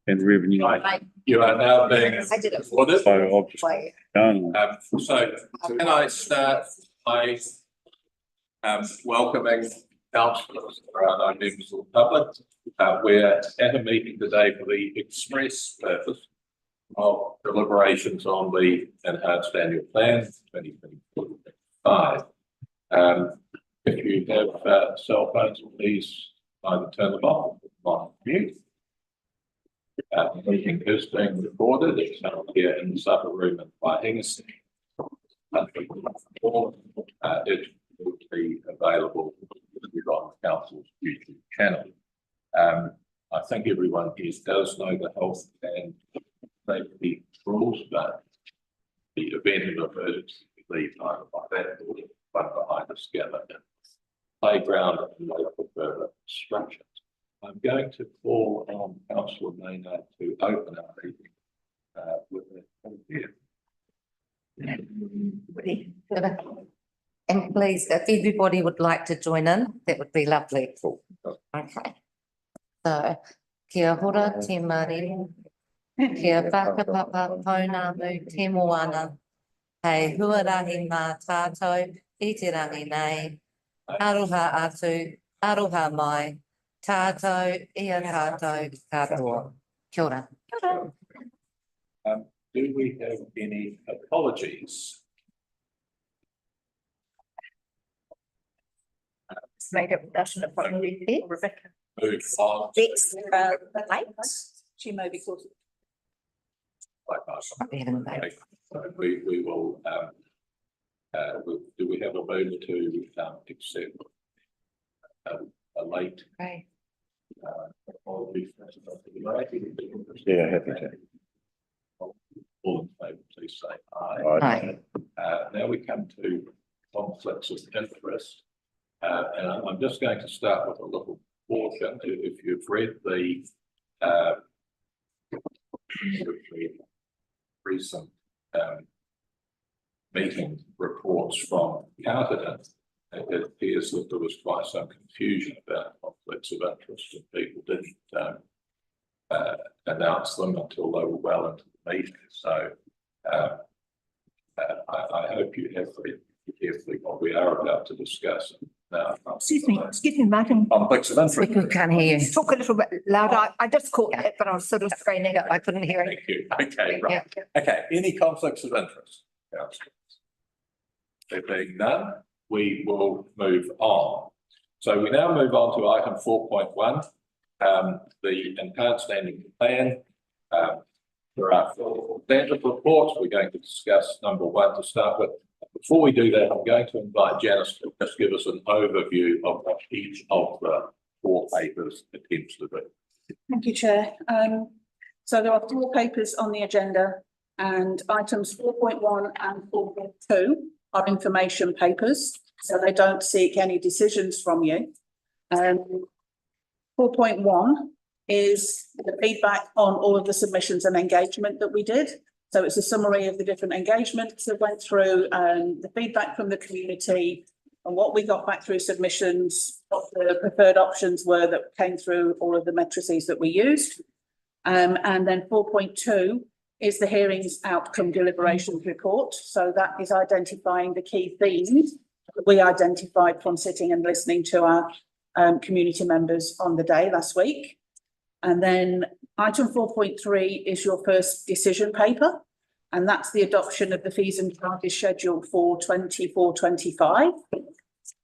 and revenue. Right. You are now being ordered. So I've just done. So can I start by welcoming councillors for our members of the public. We're at a meeting today for the express purpose of deliberations on the enhanced annual plan 2024-2025. If you have cell phones, please either turn them off or mute. The meeting is being recorded. It's held here in the supper room in Waihinga. It will be available on the council's YouTube channel. I think everyone here does know the health and safety rules, but the event of emergency leave either by that or one behind us gather in playground and local further instructions. I'm going to call on Councillor Maynard to open our meeting with a And please, if everybody would like to join in, that would be lovely. Okay. So, kia hora te mari, kia whakapapa pounamu te moana, hei huarahi mā tātou i te rangi nei, aroha atu, aroha mai, tātou ia tātou katoa. Kia ora. Kia ora. do we have any apologies? Made a reduction of probably Rebecca. Move on. Bex, late. She may be called. Okay, so we will, do we have a vote to accept a late? Right. Apology? Yeah, happy to. All in favour, please say aye. Aye. Now we come to conflicts of interest. And I'm just going to start with a little caution. If you've read the recent meeting reports from Carterton, it appears that there was quite some confusion about conflicts of interest, and people didn't announce them until they were well into the meeting. So I hope you have read carefully what we are about to discuss. Excuse me, Martin. Conflicts of interest. We can't hear you. Talk a little bit louder. I just caught it, but I was sort of straining it. I couldn't hear it. Thank you. Okay, right. Yeah. Okay, any conflicts of interest? There being none, we will move on. So we now move on to item 4.1, the enhanced annual plan. There are 4 standard reports. We're going to discuss number 1 to start with. Before we do that, I'm going to invite Janice to just give us an overview of what each of the 4 papers attempts to do. Thank you, Chair. So there are 4 papers on the agenda, and items 4.1 and 4.2 are information papers, so they don't seek any decisions from you. 4.1 is the feedback on all of the submissions and engagement that we did. So it's a summary of the different engagements that went through, the feedback from the community, and what we got back through submissions, what the preferred options were that came through all of the matrices that we used. And then 4.2 is the hearings outcome deliberations report. So that is identifying the key themes that we identified from sitting and listening to our community members on the day last week. And then item 4.3 is your first decision paper, and that's the adoption of the fees and charges schedule for 24-25.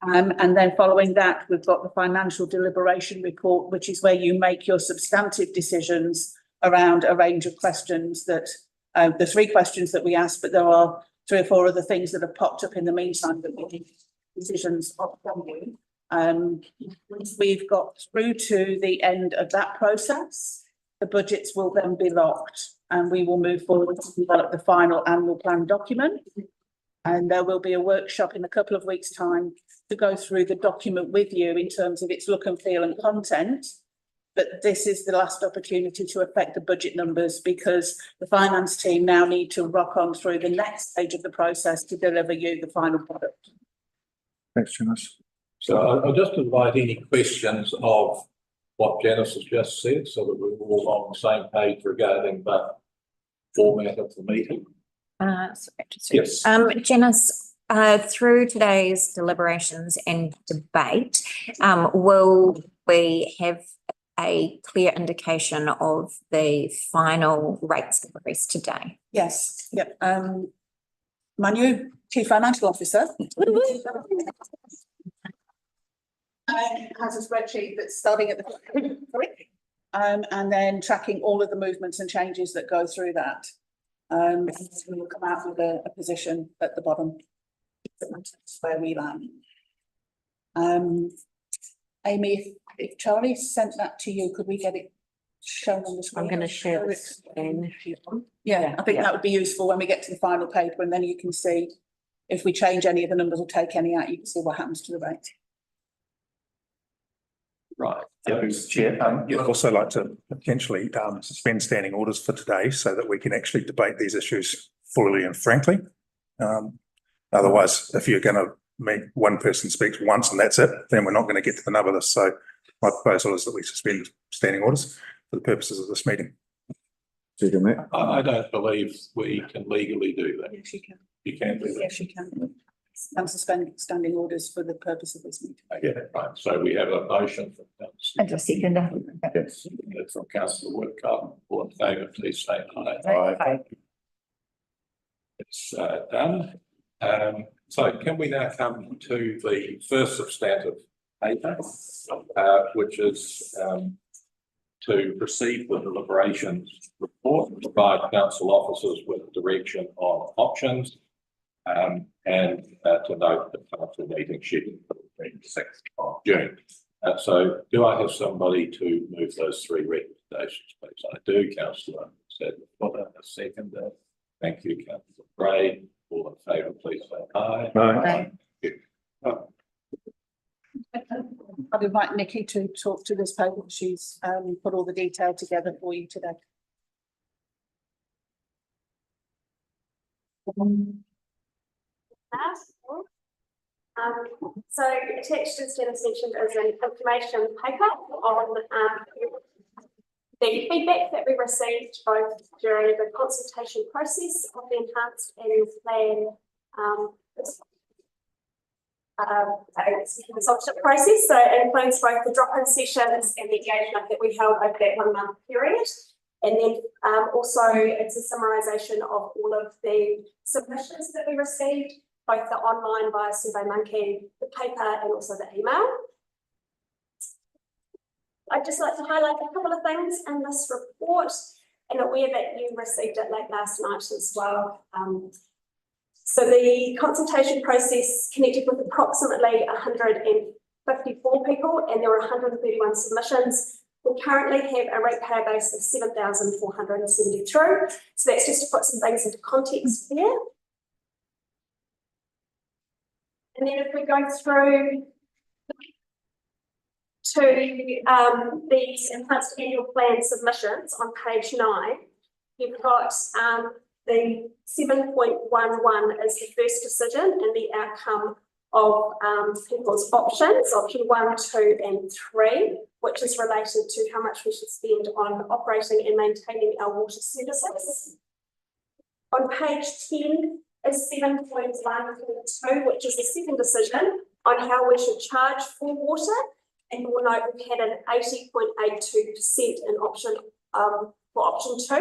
And then following that, we've got the financial deliberation report, which is where you make your substantive decisions around a range of questions that, the 3 questions that we asked, but there are 3 or 4 other things that have popped up in the meantime that we need decisions from you. Once we've got through to the end of that process, the budgets will then be locked, and we will move forward to develop the final annual plan document. And there will be a workshop in a couple of weeks' time to go through the document with you in terms of its look and feel and content. But this is the last opportunity to affect the budget numbers, because the finance team now need to rock on through the next stage of the process to deliver you the final product. Thanks, Janice. So I'll just invite any questions of what Janice has just said, so that we're all on the same page regarding the format of the meeting? Yes. Janice, through today's deliberations and debate, will we have a clear indication of the final rates increase today? Yes, yep. My new Chief Financial Officer has a spreadsheet that's starting at the and then tracking all of the movements and changes that go through that. And we'll come out with a position at the bottom. That's where we land. Amy, if Charlie sent that to you, could we get it shown on the screen? I'm going to share the screen if you want. Yeah, I think that would be useful when we get to the final paper, and then you can see if we change any of the numbers or take any out, you can see what happens to the rate. Right. Chair, I'd also like to potentially suspend standing orders for today so that we can actually debate these issues fully and frankly. Otherwise, if you're going to make one person speaks once and that's it, then we're not going to get to the nub of this. So my proposal is that we suspend standing orders for the purposes of this meeting. I don't believe we can legally do that. Yes, you can. You can do that. Yes, you can. And suspend standing orders for the purpose of this meeting. Okay, right. So we have a motion from And a second. Yes. from Councillor Woodcock. All in favour, please say aye. Aye. It's done. So can we now come to the first substantive paper, which is to proceed with the deliberations report, provide council officers with direction on options, and to note the council meeting scheduled for the 26th of June. So do I have somebody to move those three recommendations, please? I do, Councillor Sadler, a second. Thank you, Councillor Gray. All in favour, please say aye. Aye. I'd invite Nikki to talk to this paper. She's put all the detail together for you today. So attached, as Janice mentioned, is an information paper on the feedback that we received both during the consultation process of the enhanced annual plan consultative process. So it includes both the drop-in sessions and the engagement that we held over that 1 month period. And then also it's a summarisation of all of the submissions that we received, both the online via SurveyMonkey, the paper and also the email. I'd just like to highlight a couple of things in this report, and aware that you received it late last night as well. So the consultation process connected with approximately 154 people, and there were 131 submissions. We currently have a ratepayer base of 7,473. So that's just to put some things into context there. And then if we go through to the enhanced annual plan submissions on page 9, you've got the 7.11 is the first decision and the outcome of people's options, option 1, 2 and 3, which is related to how much we should spend on operating and maintaining our water services. On page 10 is 7.1.2, which is the second decision on how we should charge for water. And you will note we've had an 80.82% in option for option 2.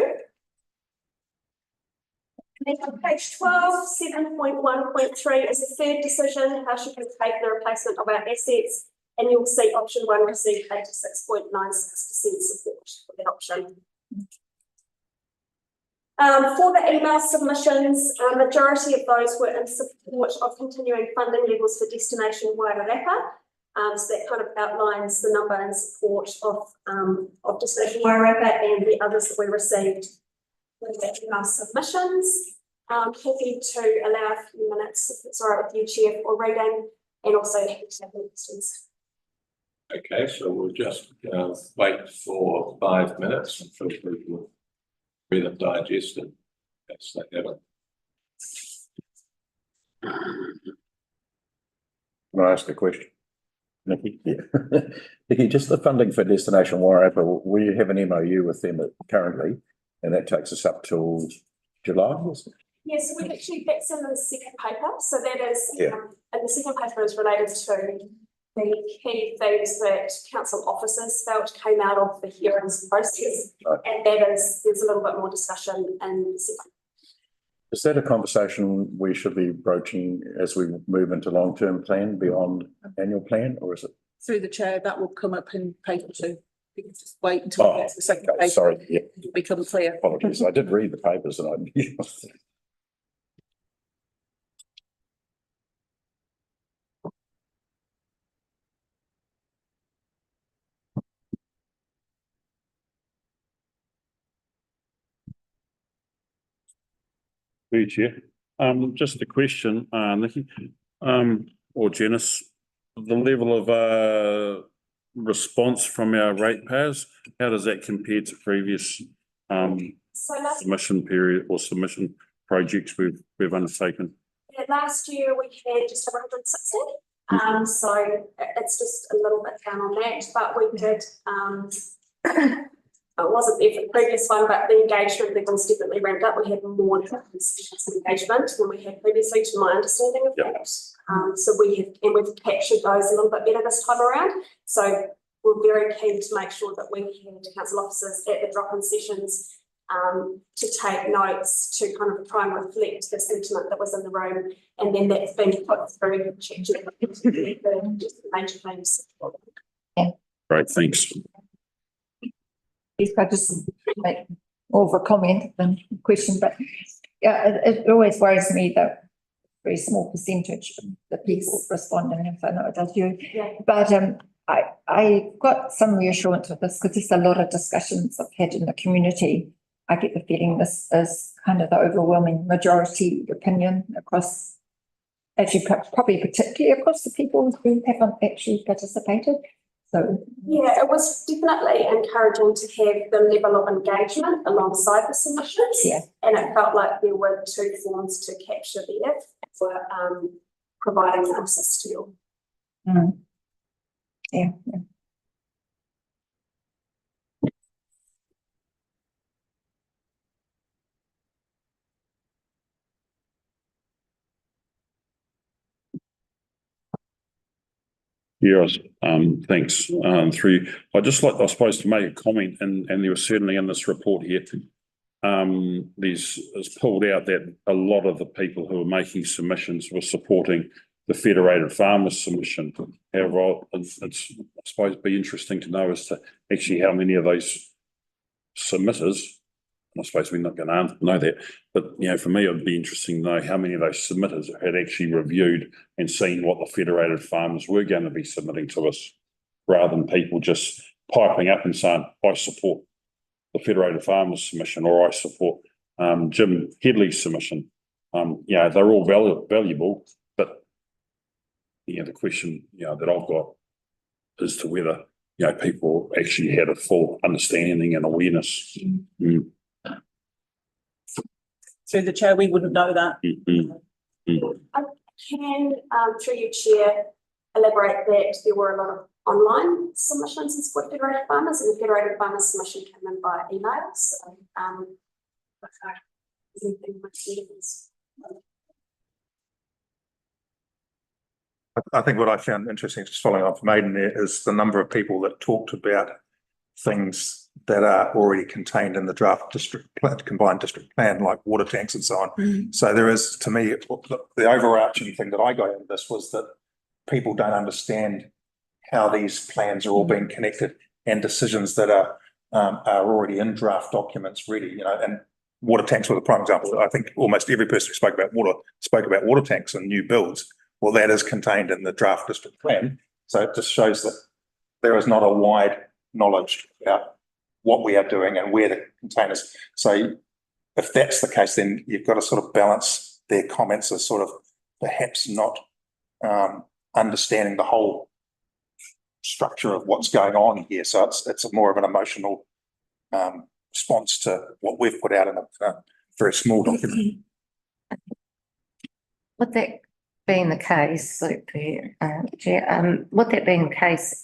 And then on page 12, 7.1.3 is the third decision, how should we pay for the replacement of our assets? And you'll see option 1 received 86.96% support for that option. For the email submissions, a majority of those were in support of continuing funding levels for Destination Wairarapa. So that kind of outlines the number and support of Destination Wairarapa and the others that we received with the email submissions. Happy to allow a few minutes, if it's all right with you, Chair, for reading, and also happy to have any questions. Okay, so we'll just wait for 5 minutes and feel free to read and digest it as they have it. Can I ask a question? Nikki, Nikki, just the funding for Destination Wairarapa, we have an MOU with them currently, and that takes us up till July, isn't it? Yes, we've actually, that's in the second paper, so that is, Yeah. and the second paper is related to the key things that council officers felt came out of the hearings process. Right. And that is, there's a little bit more discussion in the second. Is that a conversation we should be broaching as we move into long-term plan beyond annual plan, or is it? Through the chair, that will come up in paper 2. You can just wait until Oh, it's the second okay, paper. sorry, yeah, It'll become clear. apologies. I did read the papers and I. Through you, Chair. Just a question, Nikki, or Janice, the level of response from our ratepayers, how does that compare to previous So last, submission period or submission projects we've undertaken? last year we had just over 160. So it's just a little bit down on that, but we did, it wasn't there for the previous one, but the engagement levels definitely ramped up. We had more engagement than we had previously, to my understanding of that. So we've captured those a little bit better this time around. So we're very keen to make sure that we had council officers at the drop-in sessions to take notes, to kind of try and reflect the sentiment that was in the room, and then that's been put through check the major claims. Great, thanks. If I just make more of a comment than a question, but yeah, it always worries me that very small percentage of the people responding, if I know it does you. Yeah. But I got some reassurance with this because there's a lot of discussions I've had in the community. I get the feeling this is kind of the overwhelming majority opinion across, actually probably particularly across the people who haven't actually participated. So yeah, it was definitely encouraging to have the level of engagement alongside the submissions. Yeah. And it felt like there were 2 forms to capture there for providing access to you. yeah. Yes, thanks. Through, I'd just like, I suppose, to make a comment, and there was certainly in this report here, it's pulled out that a lot of the people who are making submissions were supporting the Federated Farmers submission. However, it's, I suppose, be interesting to know as to actually how many of those submitters, I suppose we're not going to know that, but for me, it would be interesting to know how many of those submitters had actually reviewed and seen what the Federated Farmers were going to be submitting to us, rather than people just piping up and saying, I support the Federated Farmers submission, or I support Jim Headley's submission. They're all valuable, but the question that I've got is to whether people actually had a full understanding and awareness. Through the chair, we wouldn't know that. I can, through your chair, elaborate that there were a lot of online submissions in support of Federated Farmers, and the Federated Farmers submission came in by email. So, I think what I found interesting, just following on from Aidan there, is the number of people that talked about things that are already contained in the draft combined district plan, like water tanks and so on. So there is, to me, the overarching thing that I got out of this was that people don't understand how these plans are all being connected, and decisions that are already in draft documents ready, and water tanks were the prime example. I think almost every person who spoke about water tanks and new builds. Well, that is contained in the draft district plan. So it just shows that there is not a wide knowledge about what we are doing and where the containers. So if that's the case, then you've got to sort of balance their comments as sort of perhaps not understanding the whole structure of what's going on here. So it's more of an emotional response to what we've put out in a very small document. Would that being the case, Chair, with that being the case,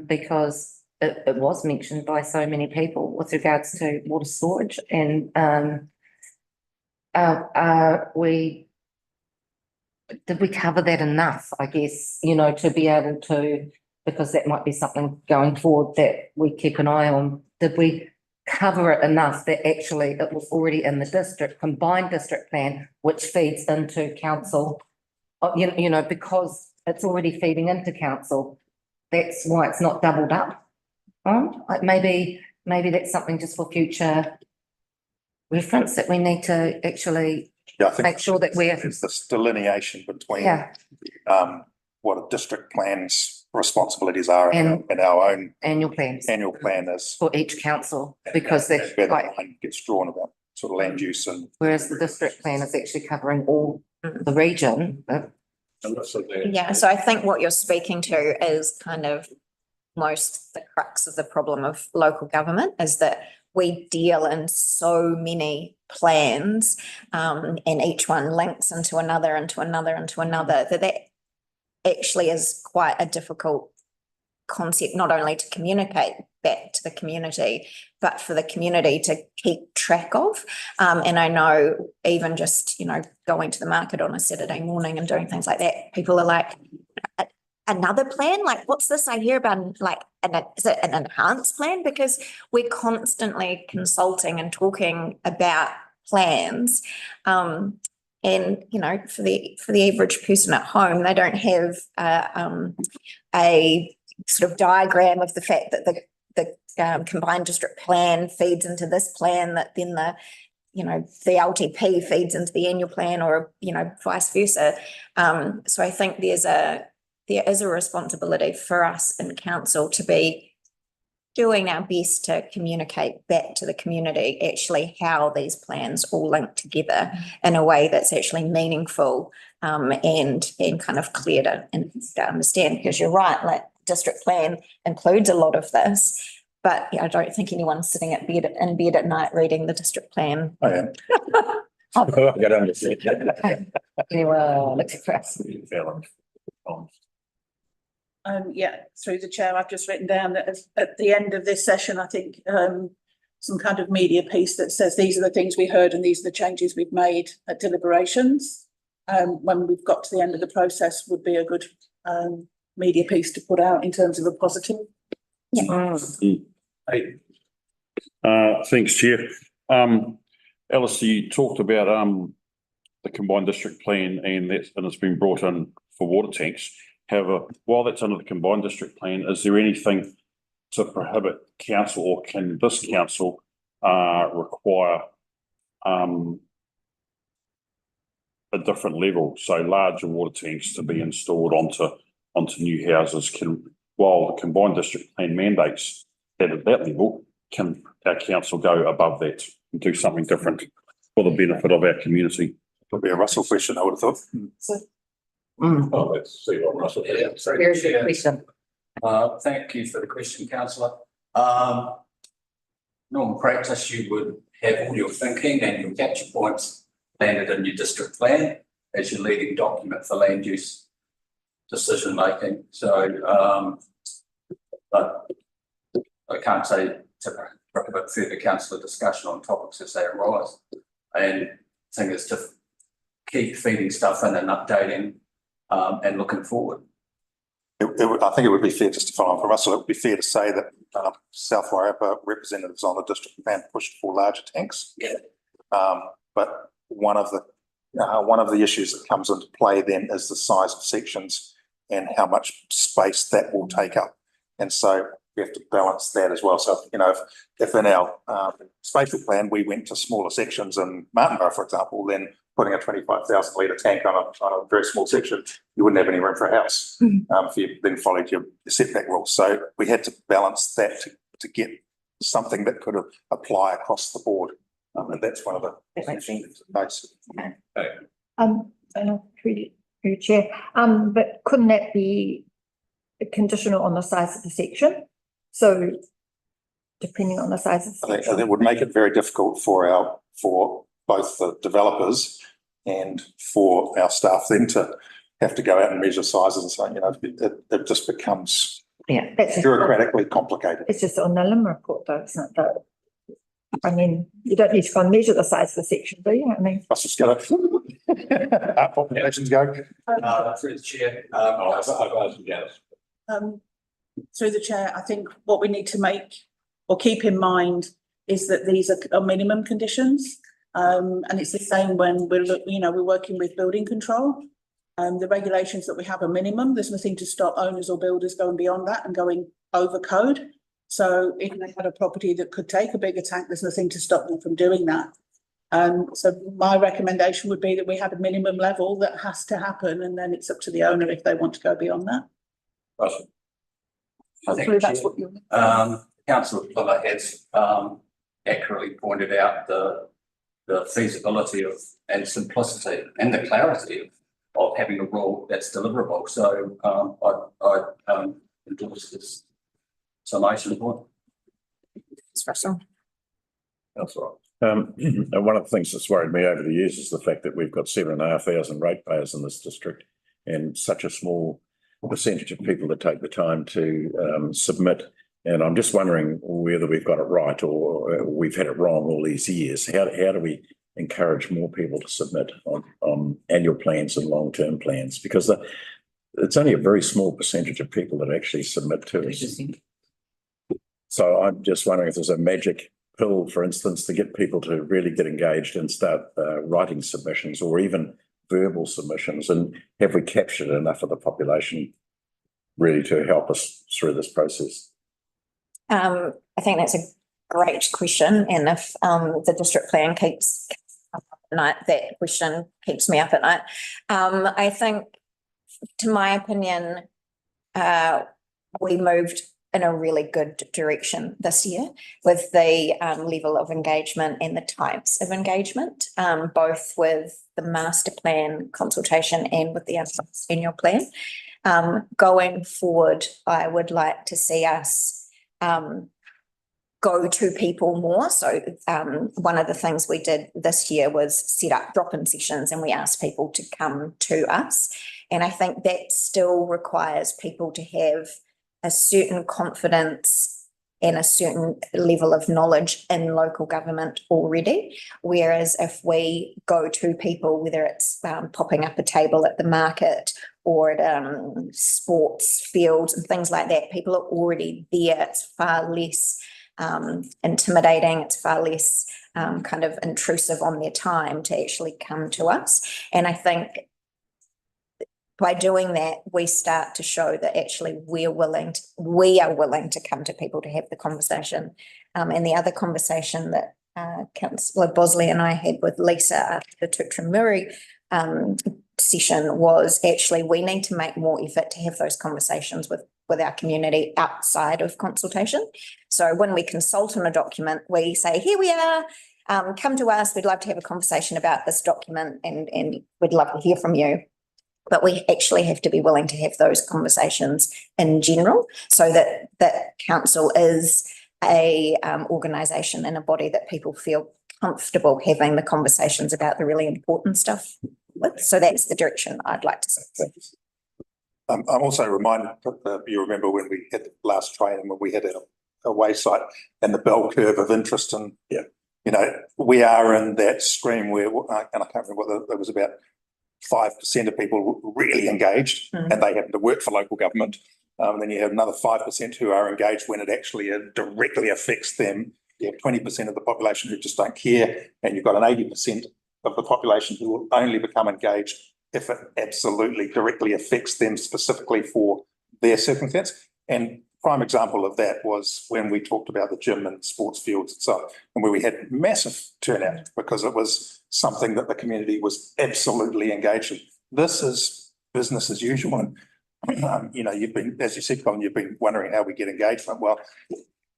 because it was mentioned by so many people with regards to water storage and, did we cover that enough, I guess, you know, to be able to, because that might be something going forward that we keep an eye on. Did we cover it enough that actually it was already in the district, combined district plan, which feeds into council? You know, because it's already feeding into council, that's why it's not doubled up. Like maybe that's something just for future reference that we need to actually Yeah, I think make sure that we're, there's this delineation between yeah, what a district plan's responsibilities are And- and our own annual plans annual plan is. for each council, because they're Where the like, line gets drawn about sort of land use and. whereas the district plan is actually covering all the region. Yeah, so I think what you're speaking to is kind of most the crux of the problem of local government is that we deal in so many plans, and each one links into another, that actually is quite a difficult concept, not only to communicate back to the community, but for the community to keep track of. And I know even just, you know, going to the market on a Saturday morning and doing things like that, people are like, another plan? Like, what's this I hear about? Like, is it an enhanced plan? Because we're constantly consulting and talking about plans. And, you know, for the average person at home, they don't have a sort of diagram of the fact that the combined district plan feeds into this plan, that then the LTP feeds into the annual plan, or, you know, vice versa. So I think there is a responsibility for us in council to be doing our best to communicate back to the community actually how these plans all link together in a way that's actually meaningful, and kind of clear to understand, because you're right, like district plan includes a lot of this, but I don't think anyone's sitting in bed at night reading the district plan. Oh, yeah. Anyway, let's press. Yeah, through the chair, I've just written down that at the end of this session, I think some kind of media piece that says these are the things we heard and these are the changes we've made at deliberations. When we've got to the end of the process, would be a good media piece to put out in terms of a positive. Yeah. Thanks, Chair. Alice, you talked about the combined district plan and it's been brought in for water tanks. However, while that's under the combined district plan, is there anything to prohibit council, or can this council require a different level, so larger water tanks to be installed onto new houses? While the combined district plan mandates that at that level, can our council go above that and do something different for the benefit of our community? It'll be a Russell question, I would have thought. Oh, let's see what Russell. Here's the question. Thank you for the question, councillor. Normal practice, you would have all your thinking and your capture points landed in your district plan as your leading document for land use decision making. So, but I can't say to prohibit further councillor discussion on topics as they arise. And the thing is to keep feeding stuff in and updating and looking forward. I think it would be fair, just to follow on from Russell, it would be fair to say that South Wairarapa representatives on the district plan pushed for larger tanks. Yeah. But one of the issues that comes into play then is the size of sections and how much space that will take up. And so we have to balance that as well. So, you know, if in our spatial plan we went to smaller sections in Martinborough, for example, then putting a 25,000 litre tank on a very small section, you wouldn't have any room for a house if you then followed your setback rules. So we had to balance that to get something that could apply across the board. And that's one of the That makes sense. Through you, Chair, but couldn't that be conditional on the size of the section? So depending on the size of the I think section. it would make it very difficult for both the developers and for our staff then to have to go out and measure sizes and so, you know, it just becomes bureaucratically complicated. It's just on the LIM report though, isn't it? Though? I mean, you don't need to go and measure the size of the section, do you? I mean, I was just going to, our populations go. Through the chair, Through the chair, I think what we need to make or keep in mind is that these are minimum conditions. And it's the same when we're working with building control. The regulations that we have are minimum. There's nothing to stop owners or builders going beyond that and going over code. So if they had a property that could take a bigger tank, there's nothing to stop them from doing that. So my recommendation would be that we have a minimum level that has to happen, and then it's up to the owner if they want to go beyond that. Hopefully that's what you. Councillor Fuller has accurately pointed out the feasibility of and simplicity and the clarity of having a rule that's deliverable. So I endorse this summation point. Russell. That's right. And one of the things that's worried me over the years is the fact that we've got 7,500 ratepayers in this district and such a small percentage of people that take the time to submit. And I'm just wondering whether we've got it right or we've had it wrong all these years. How do we encourage more people to submit on annual plans and long-term plans? Because it's only a very small percentage of people that actually submit to us. So I'm just wondering if there's a magic pill, for instance, to get people to really get engaged and start writing submissions or even verbal submissions, and have we captured enough of the population really to help us through this process? I think that's a great question, and if the district plan keeps up at night, that question keeps me up at night. I think, to my opinion, we moved in a really good direction this year with the level of engagement and the types of engagement, both with the master plan consultation and with the annual plan. Going forward, I would like to see us go to people more. So one of the things we did this year was set up drop-in sessions, and we asked people to come to us. And I think that still requires people to have a certain confidence and a certain level of knowledge in local government already. Whereas if we go to people, whether it's popping up a table at the market or at sports fields and things like that, people are already there. It's far less intimidating. It's far less kind of intrusive on their time to actually come to us. And I think by doing that, we start to show that actually we are willing to come to people to have the conversation. And the other conversation that Councillor Bosley and I had with Lisa after the Tutramuri session was actually we need to make more effort to have those conversations with our community outside of consultation. So when we consult on a document, we say, here we are, come to us, we'd love to have a conversation about this document and we'd love to hear from you. But we actually have to be willing to have those conversations in general, so that council is a organisation and a body that people feel comfortable having the conversations about the really important stuff with. So that's the direction I'd like to see. I'm also reminded, you remember when we had the last training, when we had a wayside and the bell curve of interest, and you know, we are in that stream where, and I can't remember whether there was about 5% of people really engaged and they happen to work for local government. And then you have another 5% who are engaged when it actually directly affects them. You have 20% of the population who just don't care, and you've got an 80% of the population who will only become engaged if it absolutely directly affects them specifically for their circumstance. And prime example of that was when we talked about the gym and sports fields and so on, and where we had massive turnout because it was something that the community was absolutely engaged in. This is business as usual. And, you know, you've been, as you said, Colin, you've been wondering how we get engagement. Well,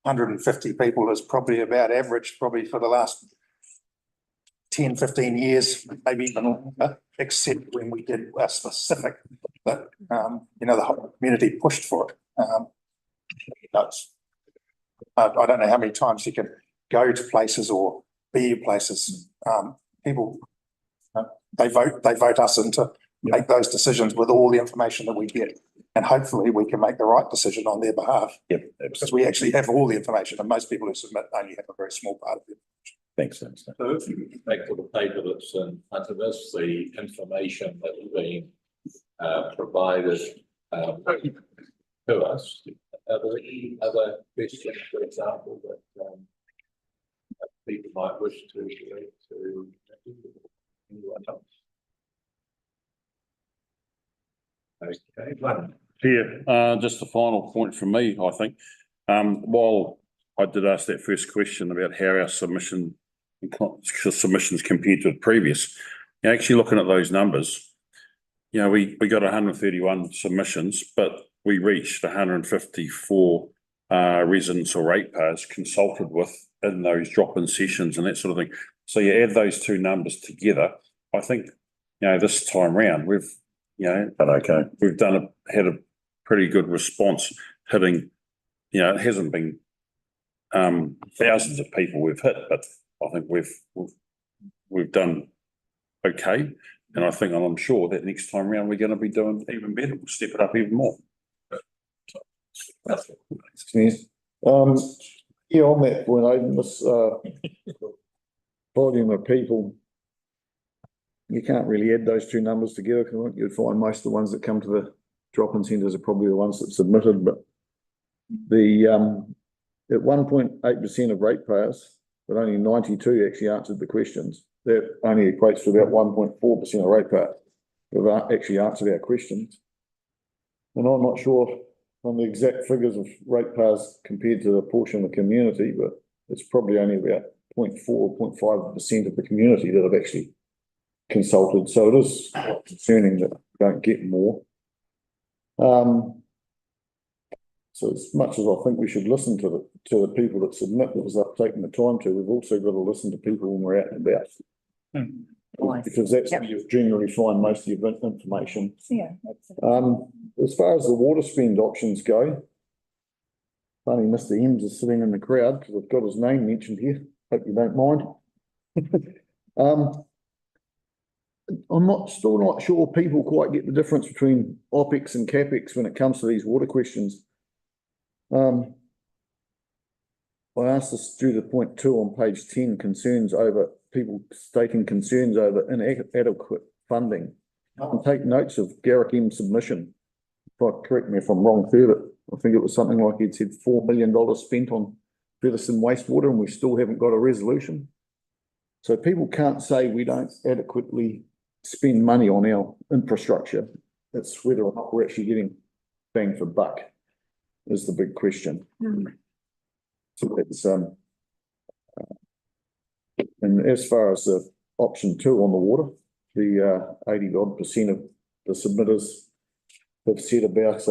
150 people is probably about average, probably for the last 10, 15 years, maybe even longer, except when we did a specific that, you know, the whole community pushed for it. I don't know how many times you can go to places or be in places. People They vote us in to make those decisions with all the information that we get. And hopefully we can make the right decision on their behalf. Yep, Because absolutely. we actually have all the information and most people who submit only have a very small part of it. Thanks. So if you take to the paper that's in front of us, the information that has been provided to us, are there any other questions, for example, that people might wish to anyone else? Okay, one. Yeah, just a final point from me, I think. While I did ask that first question about how our submissions compared to the previous, actually looking at those numbers, we got 131 submissions, but we reached 154 residents or ratepayers consulted with in those drop-in sessions and that sort of thing. So you add those two numbers together, I think, this time round, we've had a pretty good response hitting, it hasn't been thousands of people we've hit, but I think we've done okay. And I'm sure that next time round we're going to be doing even better. We'll step it up even more. Yeah, on that point, Aidan, this volume of people, you can't really add those two numbers together because you'd find most of the ones that come to the drop-in centres are probably the ones that submitted, but the at 1.8% of ratepayers, but only 92 actually answered the questions. That only equates to about 1.4% of ratepayers who have actually answered our questions. And I'm not sure on the exact figures of ratepayers compared to the portion of the community, but it's probably only about 0.4, 0.5% of the community that have actually consulted. So it is concerning that we don't get more. So as much as I think we should listen to the people that submit because they've taken the time to, we've also got to listen to people when we're out and about. Because that's where you generally find most of your information. Yeah. As far as the water spend options go, funny Mr. Ems is sitting in the crowd because I've got his name mentioned here. Hope you don't mind. I'm still not sure people quite get the difference between OPEX and CAPEX when it comes to these water questions. I asked this due to point 2 on page 10, concerns over people stating concerns over inadequate funding. I can take notes of Garrick M's submission. Correct me if I'm wrong, but I think it was something like he'd said $4 million spent on Featherston wastewater and we still haven't got a resolution. So people can't say we don't adequately spend money on our infrastructure. It's whether or not we're actually getting bang for buck is the big question. So it's and as far as the option 2 on the water, the 80% of the submitters have said about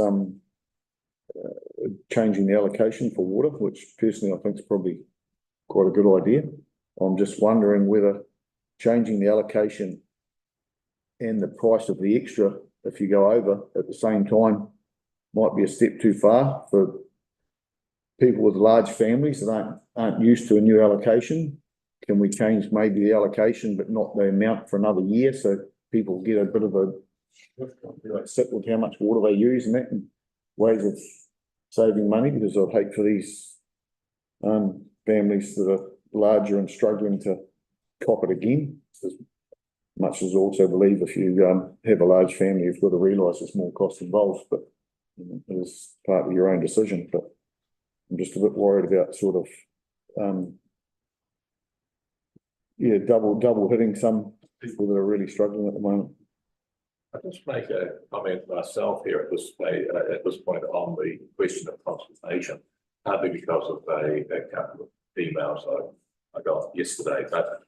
changing the allocation for water, which personally I think is probably quite a good idea. I'm just wondering whether changing the allocation and the price of the extra, if you go over at the same time, might be a step too far for people with large families that aren't used to a new allocation. Can we change maybe the allocation but not the amount for another year so people get a bit of a sit with how much water they use and that, and ways of saving money, because I'd hate for these families that are larger and struggling to cop it again. As much as I also believe if you have a large family, you've got to realise there's more cost involved, but it is part of your own decision. But I'm just a bit worried about sort of double hitting some people that are really struggling at the moment. I'll just make a comment myself here at this point on the question of consultation, partly because of a couple of emails I got yesterday, but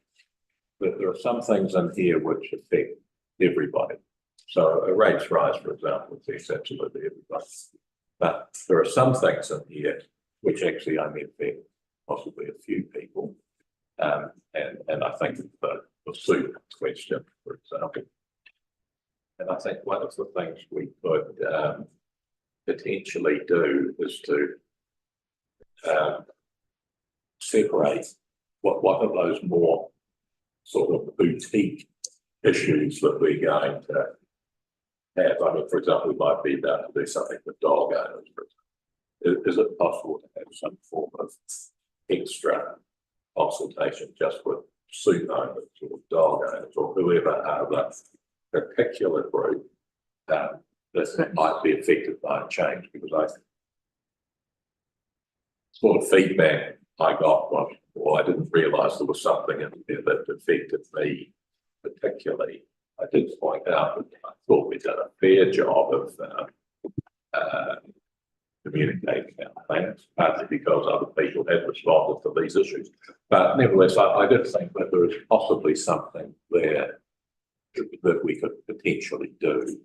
there are some things in here which affect everybody. So a rates rise, for example, affects absolutely everybody. But there are some things in here which actually only affect possibly a few people. And I think the soup question, for example. And I think one of the things we could potentially do is to separate what are those more sort of boutique issues that we're going to have. I mean, for example, we might be about to do something with dog owners. Is it possible to have some form of extra consultation just with suit owners or dog owners or whoever are the particular group that might be affected by a change? Because I sort of feedback I got was, well, I didn't realise there was something in there that affected me particularly. I did point out that I thought we'd done a fair job of communicating our plans, partly because other people had responded to these issues. But nevertheless, I did think that there is possibly something there that we could potentially do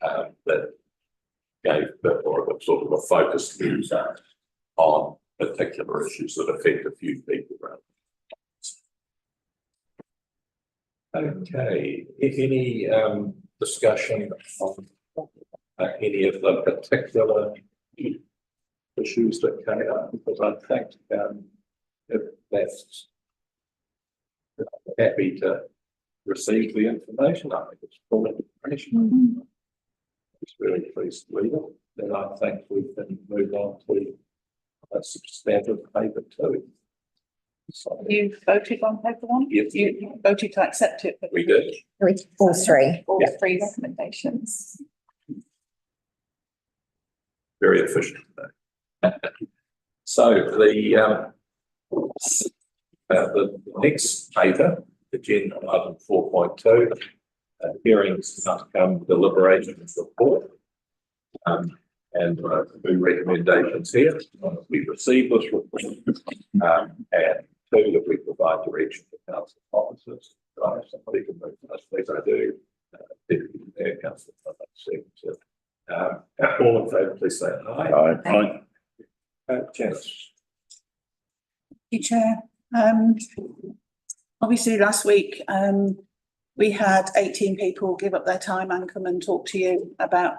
that gave a bit more of a sort of a focused answer on particular issues that affect a few people around. Okay, any discussion on any of the particular issues that came up? Because I think if that's happy to receive the information, I think it's full information. It's really pleased to read it. Then I think we can move on to a substantive paper two. So You voted on paper one? Yes. You voted to accept it. we did. All three. All Yeah. three recommendations. Very efficient. So the next paper, agenda item 4.2, hearings outcome deliberations report. And two recommendations here. One, we receive this report, and two, that we provide direction to council officers. I have somebody can move to us, please. I do. Deputy Mayor, Councillor Secretary. All in favour, please say aye. Aye. Janice. Thank you, Chair. Obviously last week, we had 18 people give up their time and come and talk to you about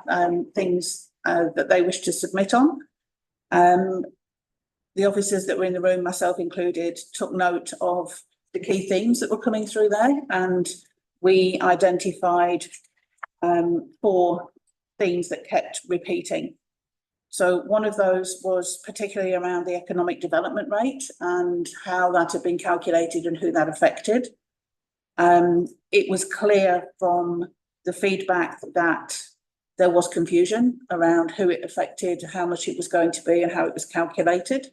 things that they wish to submit on. The officers that were in the room, myself included, took note of the key themes that were coming through there, and we identified 4 themes that kept repeating. So one of those was particularly around the economic development rate and how that had been calculated and who that affected. It was clear from the feedback that there was confusion around who it affected, how much it was going to be and how it was calculated.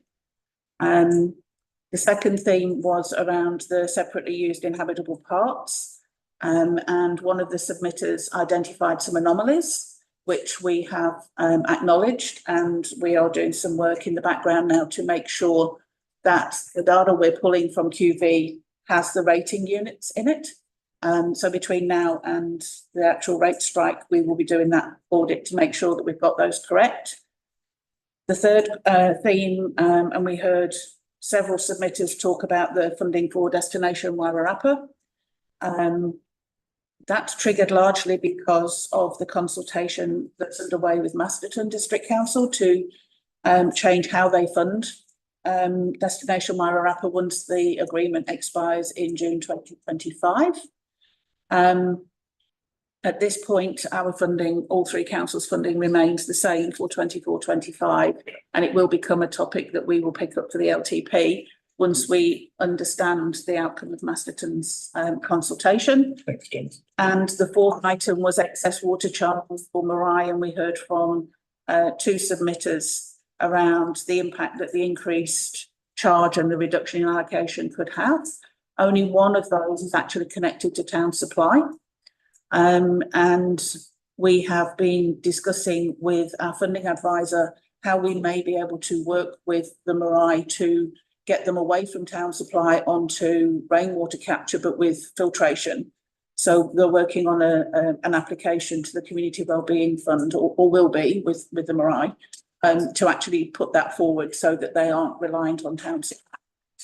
The second theme was around the separately used inhabitable parts. And one of the submitters identified some anomalies, which we have acknowledged, and we are doing some work in the background now to make sure that the data we're pulling from QV has the rating units in it. So between now and the actual rate strike, we will be doing that audit to make sure that we've got those correct. The third theme, and we heard several submitters talk about the funding for Destination Wairarapa. That's triggered largely because of the consultation that's underway with Masterton District Council to change how they fund Destination Wairarapa once the agreement expires in June 2025. At this point, our funding, all 3 councils' funding remains the same for 24-25, and it will become a topic that we will pick up for the LTP once we understand the outcome of Masterton's consultation. Thanks, James. And the 4th item was excess water charges for Marai, and we heard from 2 submitters around the impact that the increased charge and the reduction in allocation could have. Only one of those is actually connected to town supply. And we have been discussing with our funding advisor how we may be able to work with the Marai to get them away from town supply onto rainwater capture, but with filtration. So they're working on an application to the Community Wellbeing Fund, or will be with the Marai, to actually put that forward so that they aren't reliant on town supply.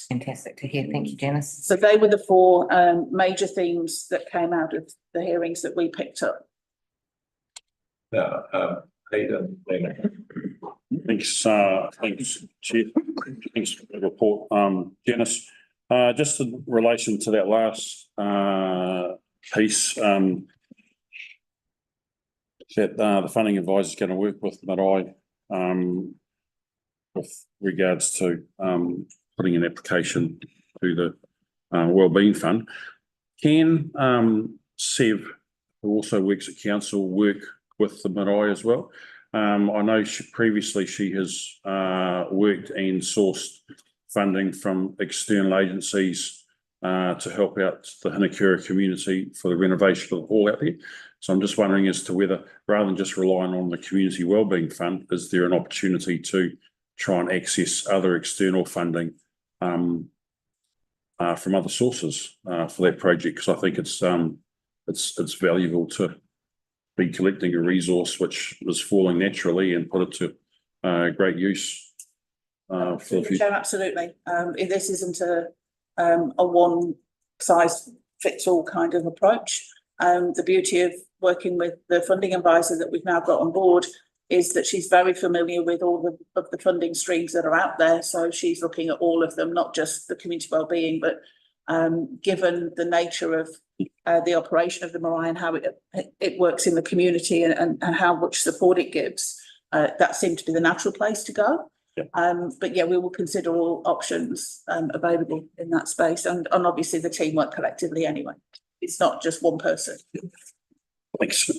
Fantastic to hear. Thank you, Janice. So they were the 4 major themes that came out of the hearings that we picked up. Now, Aidan, then. Thanks, Chair. Thanks for the report, Janice. Just in relation to that last piece, that the funding advisor is going to work with Marae with regards to putting an application to the Wellbeing Fund. Can Sev, who also works at council, work with the Marae as well? I know previously she has worked and sourced funding from external agencies to help out the Hinakura community for the renovation of the hall out there. So I'm just wondering as to whether, rather than just relying on the Community Wellbeing Fund, is there an opportunity to try and access other external funding from other sources for that project? Because I think it's valuable to be collecting a resource which is falling naturally and put it to great use for the future. Absolutely. This isn't a one size fits all kind of approach. The beauty of working with the funding advisor that we've now got on board is that she's very familiar with all of the funding streams that are out there. So she's looking at all of them, not just the community wellbeing, but given the nature of the operation of the Marae and how it works in the community and how much support it gives, that seemed to be the natural place to go. Yeah. But yeah, we will consider all options available in that space, and obviously the team work collectively anyway. It's not just one person. Thanks.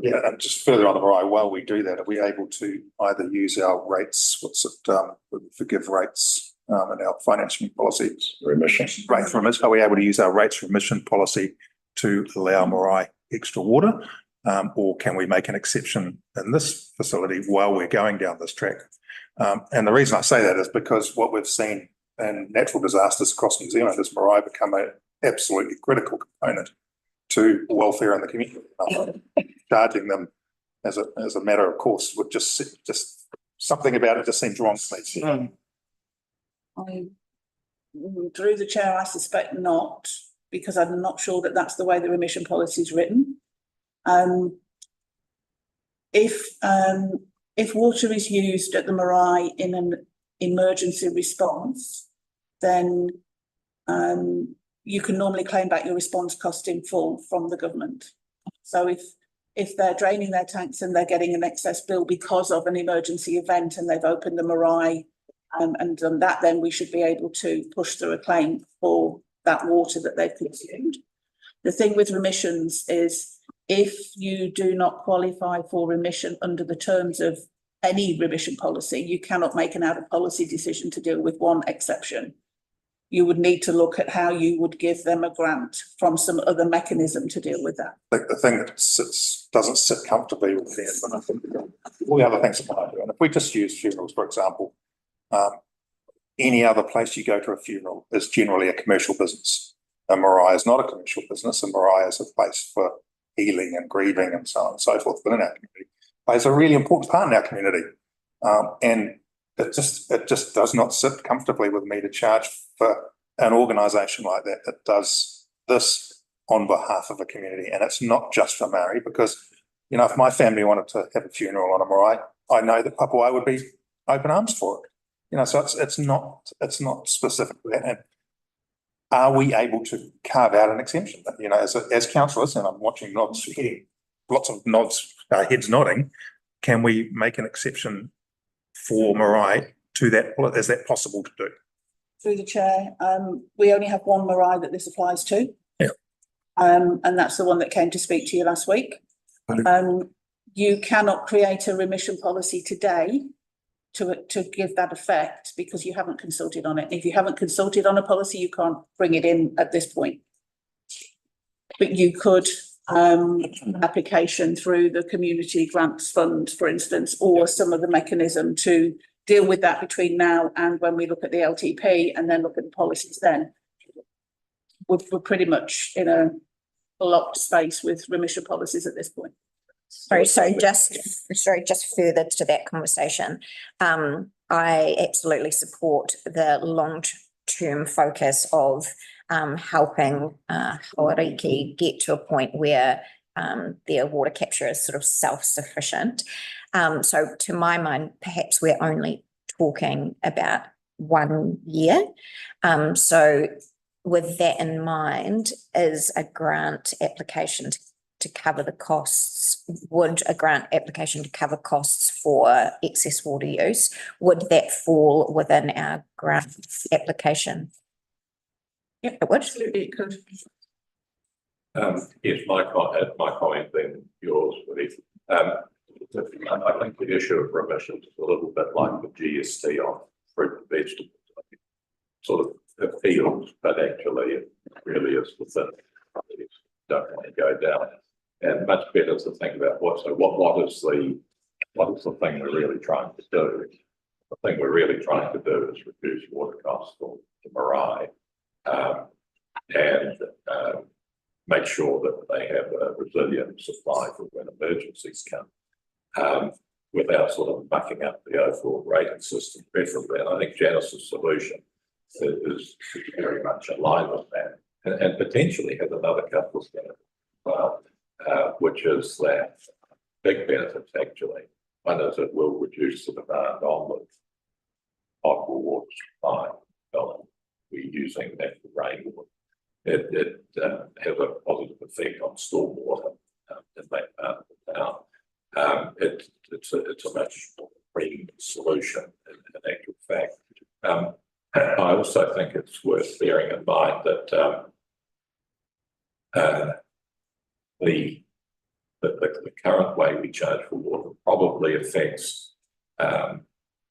Yeah, and just further on the Marae, while we do that, are we able to either use our rates, forgive rates in our financial policy? Remission. Rates remission. Are we able to use our rates remission policy to allow Marae extra water? Or can we make an exception in this facility while we're going down this track? And the reason I say that is because what we've seen in natural disasters across New Zealand is Marae become an absolutely critical component to welfare in the community. Charging them as a matter of course would just something about it just seems wrong to me. Through the chair, I suspect not, because I'm not sure that that's the way the remission policy is written. If water is used at the Marae in an emergency response, then you can normally claim back your response cost in full from the government. So if they're draining their tanks and they're getting an excess bill because of an emergency event and they've opened the Marae and done that, then we should be able to push through a claim for that water that they've consumed. The thing with remissions is if you do not qualify for remission under the terms of any remission policy, you cannot make an out of policy decision to deal with one exception. You would need to look at how you would give them a grant from some other mechanism to deal with that. The thing that doesn't sit comfortably with me is, but I think all the other things that I do. And if we just use funerals, for example, any other place you go to a funeral is generally a commercial business. And Marae is not a commercial business, and Marae is a place for healing and grieving and so on and so forth within our community. It's a really important part in our community. And it just does not sit comfortably with me to charge for an organisation like that does this on behalf of a community. And it's not just for Maori, because, you know, if my family wanted to have a funeral on a Marae, I know that Papua would be open arms for it. You know, so it's not specific to that. And are we able to carve out an exemption? You know, as councillors, and I'm watching nods, hitting lots of nods, heads nodding, can we make an exception for Marae to that? Is that possible to do? Through the chair, we only have one Marae that this applies to. Yeah. And that's the one that came to speak to you last week. You cannot create a remission policy today to give that effect because you haven't consulted on it. If you haven't consulted on a policy, you can't bring it in at this point. But you could application through the community grants fund, for instance, or some other mechanism to deal with that between now and when we look at the LTP and then look at the policies then. We're pretty much in a locked space with remission policies at this point. Sorry, just further to that conversation. I absolutely support the long-term focus of helping Hauriki get to a point where their water capture is sort of self-sufficient. So to my mind, perhaps we're only talking about 1 year. So with that in mind, is a grant application to cover the costs, would a grant application to cover costs for excess water use, would that fall within our grant application? Yep, It would. absolutely, it could. Yes, my comment then yours, Ruth. I think the issue of remissions is a little bit like the GST on fruit and vegetables. Sort of appeals, but actually it really is within. Don't want to go down, and much better to think about what is the thing we're really trying to do. The thing we're really trying to do is reduce water costs for the marae, and make sure that they have a resilient supply for when emergencies come, without sort of mucking up the overall rating system preferably. And I think Janice's solution is very much in line with that, and potentially has another couple of benefits as well, which is that big benefits actually. One is it will reduce the demand on the potable water supply. We're using natural rainwater. It has a positive effect on stormwater in that part of the town. It's a much more green solution in actual fact. I also think it's worth bearing in mind that the current way we charge for water probably affects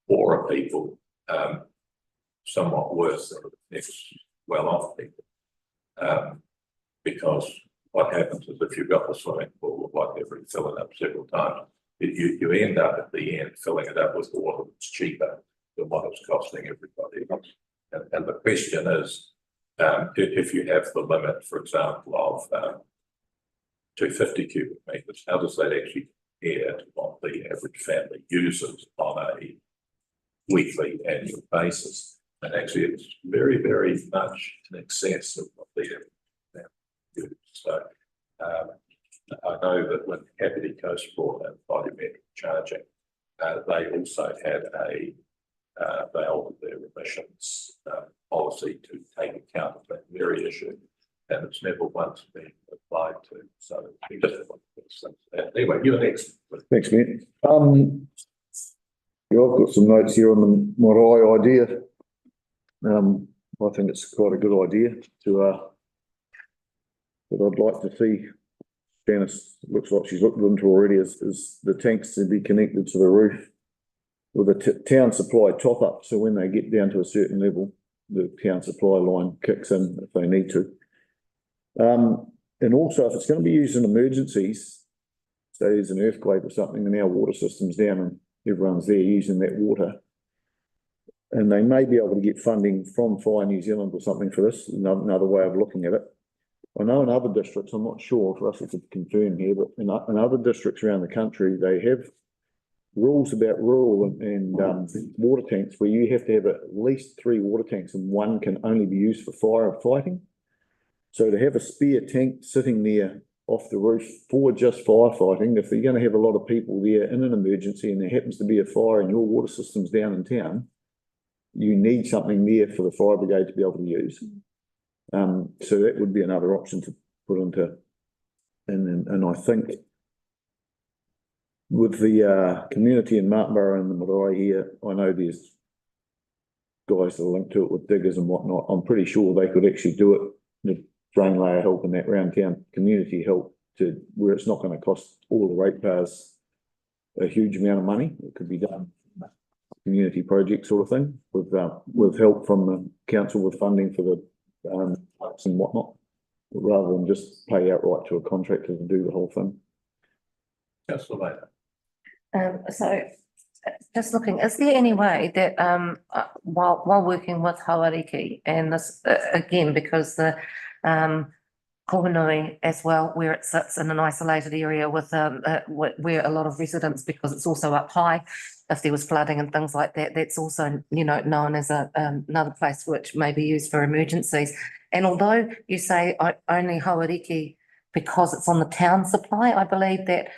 poorer people somewhat worse than it affects well-off people. Because what happens is if you've got the swimming pool or whatever, you fill it up several times, you end up at the end filling it up with water that's cheaper than what it's costing everybody else. And the question is, if you have the limit, for example, of 250 cubic meters, how does that actually compare to what the average family uses on a weekly, annual basis? And actually, it's very, very much in excess of what the average family uses. So I know that when Kapiti Coast brought in volumetric charging, they also had they altered their emissions policy to take account of that very issue, and it's never once been applied to. So it's just one of those things. Anyway, you're next. Thanks, mate. Yeah, I've got some notes here on the marae idea. I think it's quite a good idea to that I'd like to see. Janice looks like she's looked into already is the tanks to be connected to the roof with a town supply top up. So when they get down to a certain level, the town supply line kicks in if they need to. And also if it's going to be used in emergencies, say there's an earthquake or something and our water system's down and everyone's there using that water, and they may be able to get funding from Fire New Zealand or something for this, another way of looking at it. I know in other districts, I'm not sure for us to confirm here, but in other districts around the country, they have rules about rural and water tanks where you have to have at least 3 water tanks and one can only be used for firefighting. So to have a spare tank sitting there off the roof for just firefighting, if you're going to have a lot of people there in an emergency and there happens to be a fire and your water system's down in town, you need something there for the fire brigade to be able to use. So that would be another option to put into, and I think with the community in Martinborough and the marae here, I know there's guys that are linked to it with diggers and whatnot. I'm pretty sure they could actually do it, the drain layer help and that round town community help, to where it's not going to cost all the ratepayers a huge amount of money. It could be done community project sort of thing with help from the council with funding for the pipes and whatnot, rather than just pay outright to a contractor to do the whole thing. That's the way. So just looking, is there any way that while working with Hawariki and this again, because the Kohanui as well, where it sits in an isolated area with where a lot of residents, because it's also up high, if there was flooding and things like that, that's also, you know, known as another place which may be used for emergencies. And although you say only Hawariki because it's on the town supply, I believe that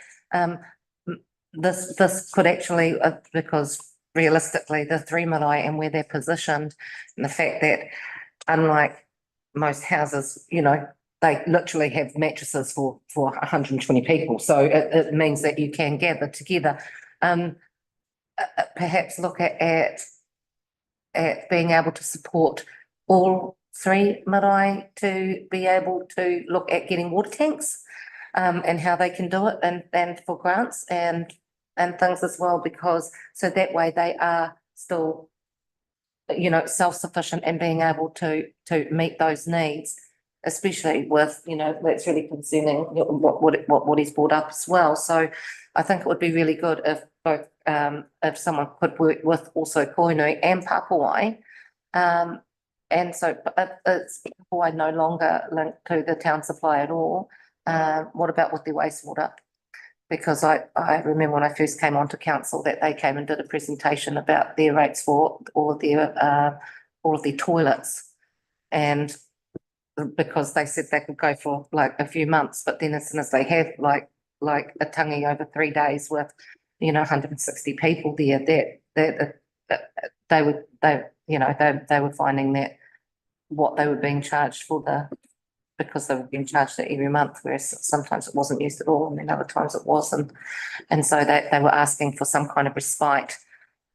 this could actually, because realistically the 3 marae and where they're positioned, and the fact that unlike most houses, you know, they literally have mattresses for 120 people. So it means that you can gather together. Perhaps look at being able to support all three marae to be able to look at getting water tanks, and how they can do it, and for grants and things as well, because so that way they are still, you know, self-sufficient and being able to meet those needs, especially with, you know, that's really concerning what he's brought up as well. So I think it would be really good if both if someone could work with also Koinui and Papawai. And so it's Papawai no longer linked to the town supply at all. What about with the wastewater? Because I remember when I first came onto council that they came and did a presentation about their rates for all of their toilets. And because they said they could go for like a few months, but then as soon as they have like a tangi over 3 days with, you know, 160 people there, they were finding that what they were being charged for because they were being charged it every month, whereas sometimes it wasn't used at all, and then other times it was, and so they were asking for some kind of respite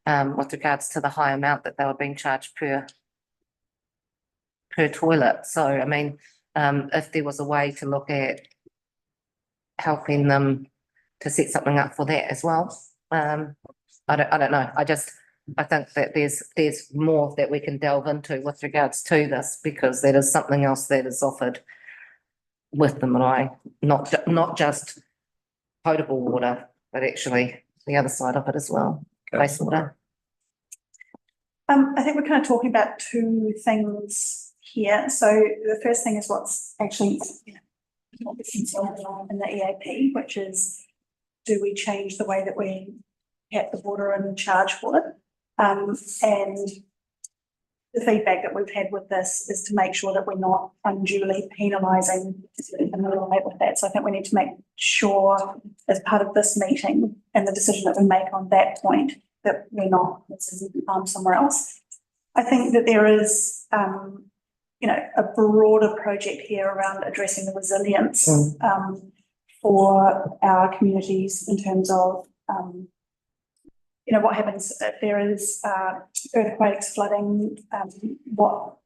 with regards to the high amount that they were being charged per toilet. So I mean, if there was a way to look at helping them to set something up for that as well, I don't know. I think that there's more that we can delve into with regards to this, because that is something else that is offered with the marae, not just potable water, but actually the other side of it as well, wastewater. I think we're kind of talking about two things here. So the first thing is what's actually in the EAP, which is, do we change the way that we get the water and charge for it? And the feedback that we've had with this is to make sure that we're not unduly penalising the marae with that. So I think we need to make sure, as part of this meeting and the decision that we make on that point, that we're not somewhere else. I think that there is, a broader project here around addressing the resilience for our communities in terms of, what happens if there is earthquakes, flooding, what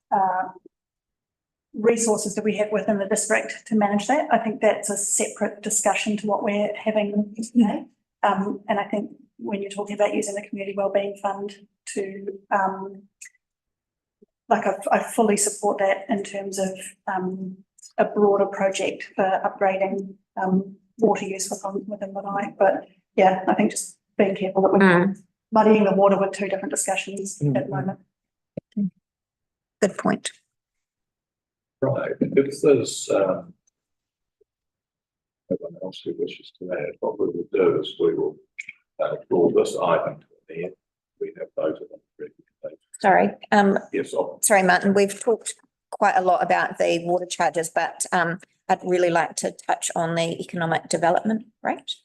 resources do we have within the district to manage that? I think that's a separate discussion to what we're having today. And I think when you're talking about using the Community Wellbeing Fund to, I fully support that in terms of a broader project for upgrading water use within marae. But yeah, I think just being careful that we're not muddying the water with two different discussions at the moment. Good point. Right, if there's everyone else who wishes to add, what we will do is we will draw this item to the end. We have voted on the recommendation. Sorry. Yes, sorry, Martin, we've talked quite a lot about the water charges, but I'd really like to touch on the economic development rate.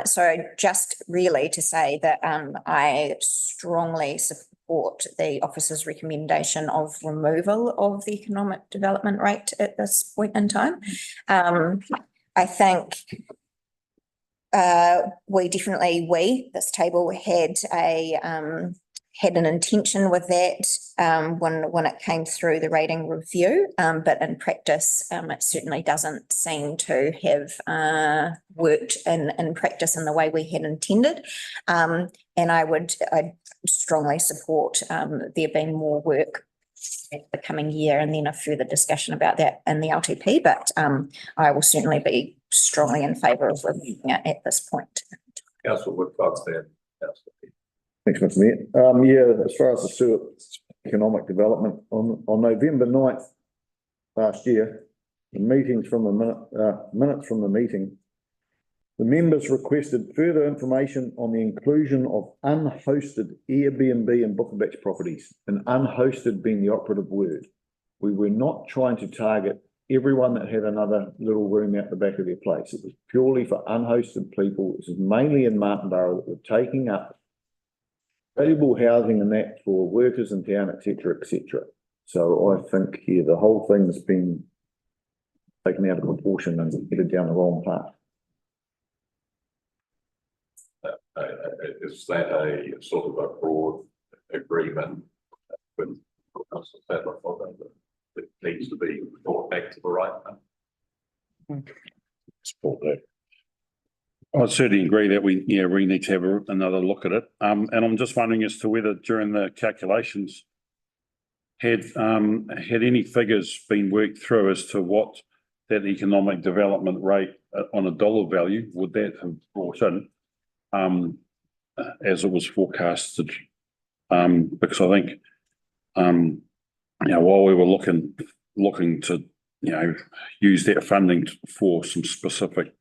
So just really to say that I strongly support the officer's recommendation of removal of the economic development rate at this point in time. I think this table had an intention with that when it came through the rating review, but in practice, it certainly doesn't seem to have worked in practice in the way we had intended. And I'd strongly support there being more work the coming year and then a further discussion about that in the LTP, but I will certainly be strongly in favour of reviewing it at this point. Councillor Woodcock's there. Thanks, Mr. Mayor. Yeah, as far as the sewer economic development, on November 9th last year, the minutes from the meeting, the members requested further information on the inclusion of unhosted Airbnb and Bookabetch properties, and unhosted being the operative word. We were not trying to target everyone that had another little room out the back of their place. It was purely for unhosted people. This is mainly in Martinborough that were taking up valuable housing and that for workers in town, etc., etc. So I think here the whole thing's been taken out of proportion and headed down the wrong path. Is that a sort of a broad agreement with Councillor Sadler for that it needs to be brought back to the right one? Support that. I certainly agree that we need to have another look at it. And I'm just wondering as to whether during the calculations had any figures been worked through as to what that economic development rate on a dollar value would that have brought in, as it was forecasted? Because I think, while we were looking to, use that funding for some specific,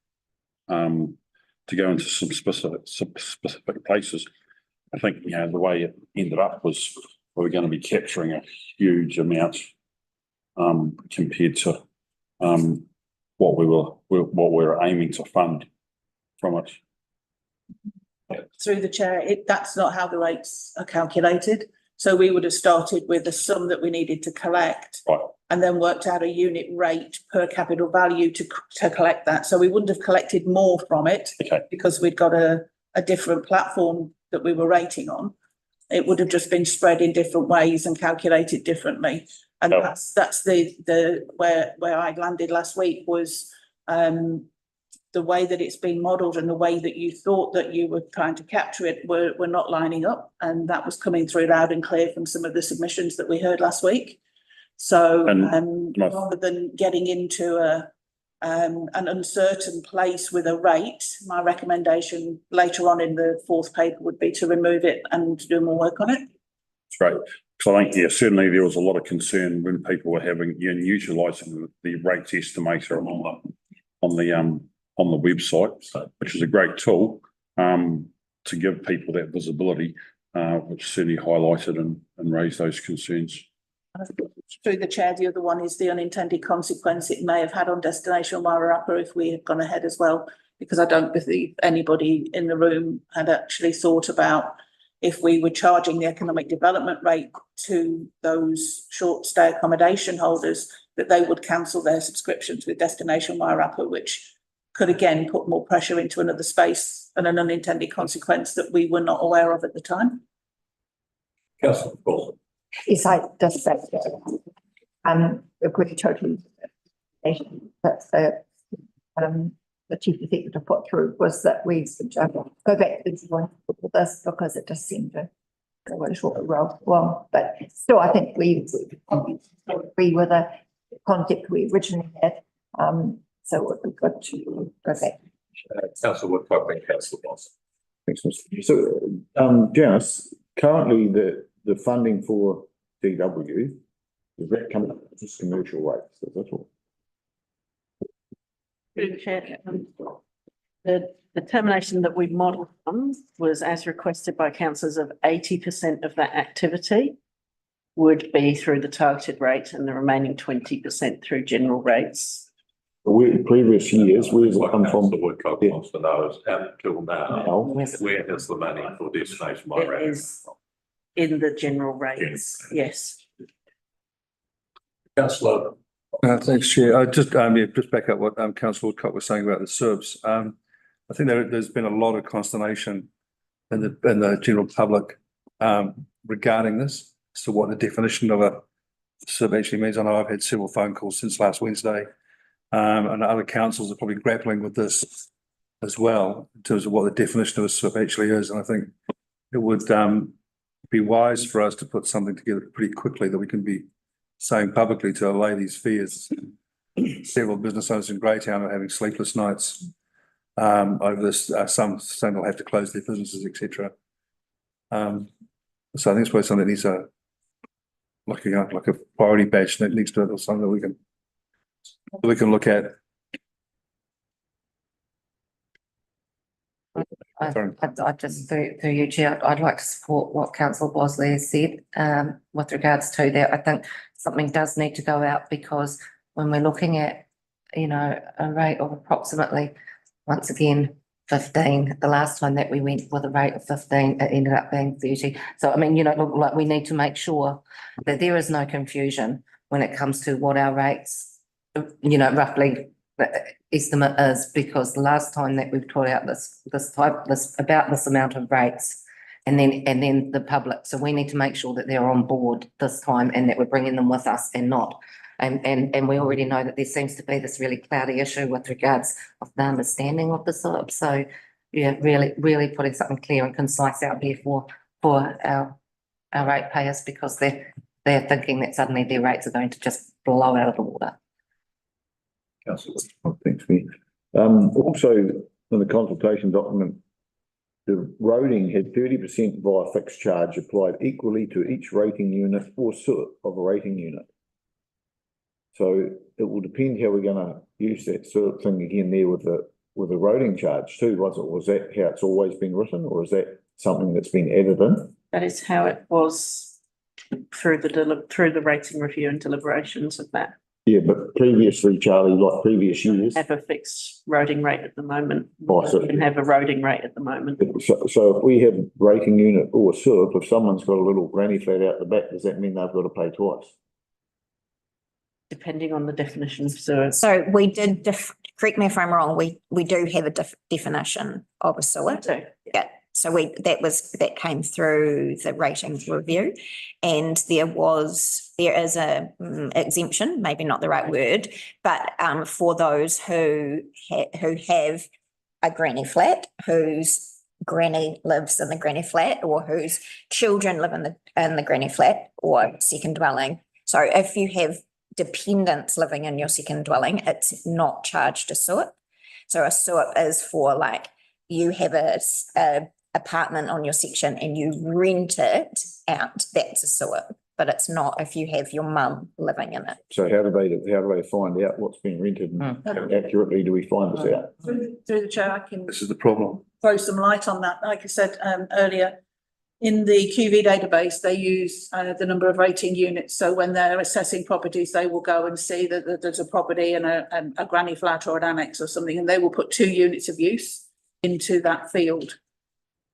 to go into some specific places, I think, the way it ended up was we were going to be capturing a huge amount, compared to, what we were aiming to fund from it. Through the chair, that's not how the rates are calculated. So we would have started with a sum that we needed to collect, Right. and then worked out a unit rate per capital value to collect that. So we wouldn't have collected more from it, Okay. because we'd got a different platform that we were rating on. It would have just been spread in different ways and calculated differently. And Yep. that's the where I landed last week was the way that it's been modelled and the way that you thought that you were trying to capture it were not lining up. And that was coming through loud and clear from some of the submissions that we heard last week. So rather than getting into an uncertain place with a rate, my recommendation later on in the fourth paper would be to remove it and do more work on it. That's great. So I think, certainly there was a lot of concern when people were having utilising the rates estimator on the website, which is a great tool to give people that visibility, which certainly highlighted and raised those concerns. Through the chair, the other one is the unintended consequence it may have had on Destination Wairarapa if we had gone ahead as well, because I don't believe anybody in the room had actually thought about if we were charging the economic development rate to those short stay accommodation holders, that they would cancel their subscriptions with Destination Wairarapa, which could again put more pressure into another space and an unintended consequence that we were not aware of at the time. Councillor Paul. Yes, I just said, agree totally. That's the chief executive put through was that we go back to this one for this because it just seemed to go a little wrong. But still, I think we agree with the concept we originally had. So it would be good to go back. Councillor Woodcock and Councillor Moss. Thanks, Mr. So, Janice, currently the funding for DW, does that come up with just commercial rates? Is that all? The determination that we modelled on was as requested by councillors of 80% of that activity would be through the targeted rate and the remaining 20% through general rates. Previous years, where's it come from? The Woodcock wants to know is until now, where has the money for Destination Wairarapa? It is in the general rates, yes. Councillor. Thanks, Chair. I just back up what Councillor Woodcock was saying about the SIBs. I think there's been a lot of consternation in the general public regarding this, as to what the definition of a SIB actually means. I know I've had several phone calls since last Wednesday, and other councils are probably grappling with this as well in terms of what the definition of a SIB actually is. And I think it would be wise for us to put something together pretty quickly that we can be saying publicly to allay these fears. Several business owners in Greytown are having sleepless nights over this. Some saying they'll have to close their businesses, etc. So I think it's probably something that needs like a priority badge that needs to, or something that we can look at. I just through you, Chair, I'd like to support what Councillor Bosley has said with regards to that. I think something does need to go out, because when we're looking at, a rate of approximately, once again, 15. The last time that we went with a rate of 15, it ended up being 30. So, I mean, look, like we need to make sure that there is no confusion when it comes to what our rates, roughly estimate is, because the last time that we've taught out this about this amount of rates and then the public. So we need to make sure that they're on board this time and that we're bringing them with us and not. And we already know that there seems to be this really cloudy issue with regards of the understanding of the SIP. So yeah, really putting something clear and concise out there for our ratepayers, because they're thinking that suddenly their rates are going to just blow out of the water. Councillor. Oh, thanks, Mayor. Also, in the consultation document, the roading had 30% via fixed charge applied equally to each rating unit or SIP of a rating unit. So it will depend how we're going to use that sort of thing again there with the roading charge too, was it? Was that how it's always been written, or is that something that's been added in? That is how it was through the rating review and deliberations of that. Yeah, but previously, Charlie, like previous years. Have a fixed roading rate at the moment. Oh, so- We can have a roading rate at the moment. So if we have rating unit or SIP, if someone's got a little granny flat out the back, does that mean they've got to pay twice? Depending on the definition of sewer. So we did, correct me if I'm wrong, we do have a definition of a sewer. Yeah. So that came through the rating review, and there is a exemption, maybe not the right word, but for those who have a granny flat, whose granny lives in the granny flat, or whose children live in the granny flat or second dwelling. So if you have dependents living in your second dwelling, it's not charged a SUIP. So a SUIP is for, like, you have a apartment on your section and you rent it out, that's a SUIP, but it's not if you have your mum living in it. So how do they find out what's been rented, and how accurately do we find this out? Through the chair, I can This is the problem. throw some light on that. Like I said earlier, in the QV database, they use the number of rating units. So when they're assessing properties, they will go and see that there's a property and a granny flat or an annex or something, and they will put 2 units of use into that field.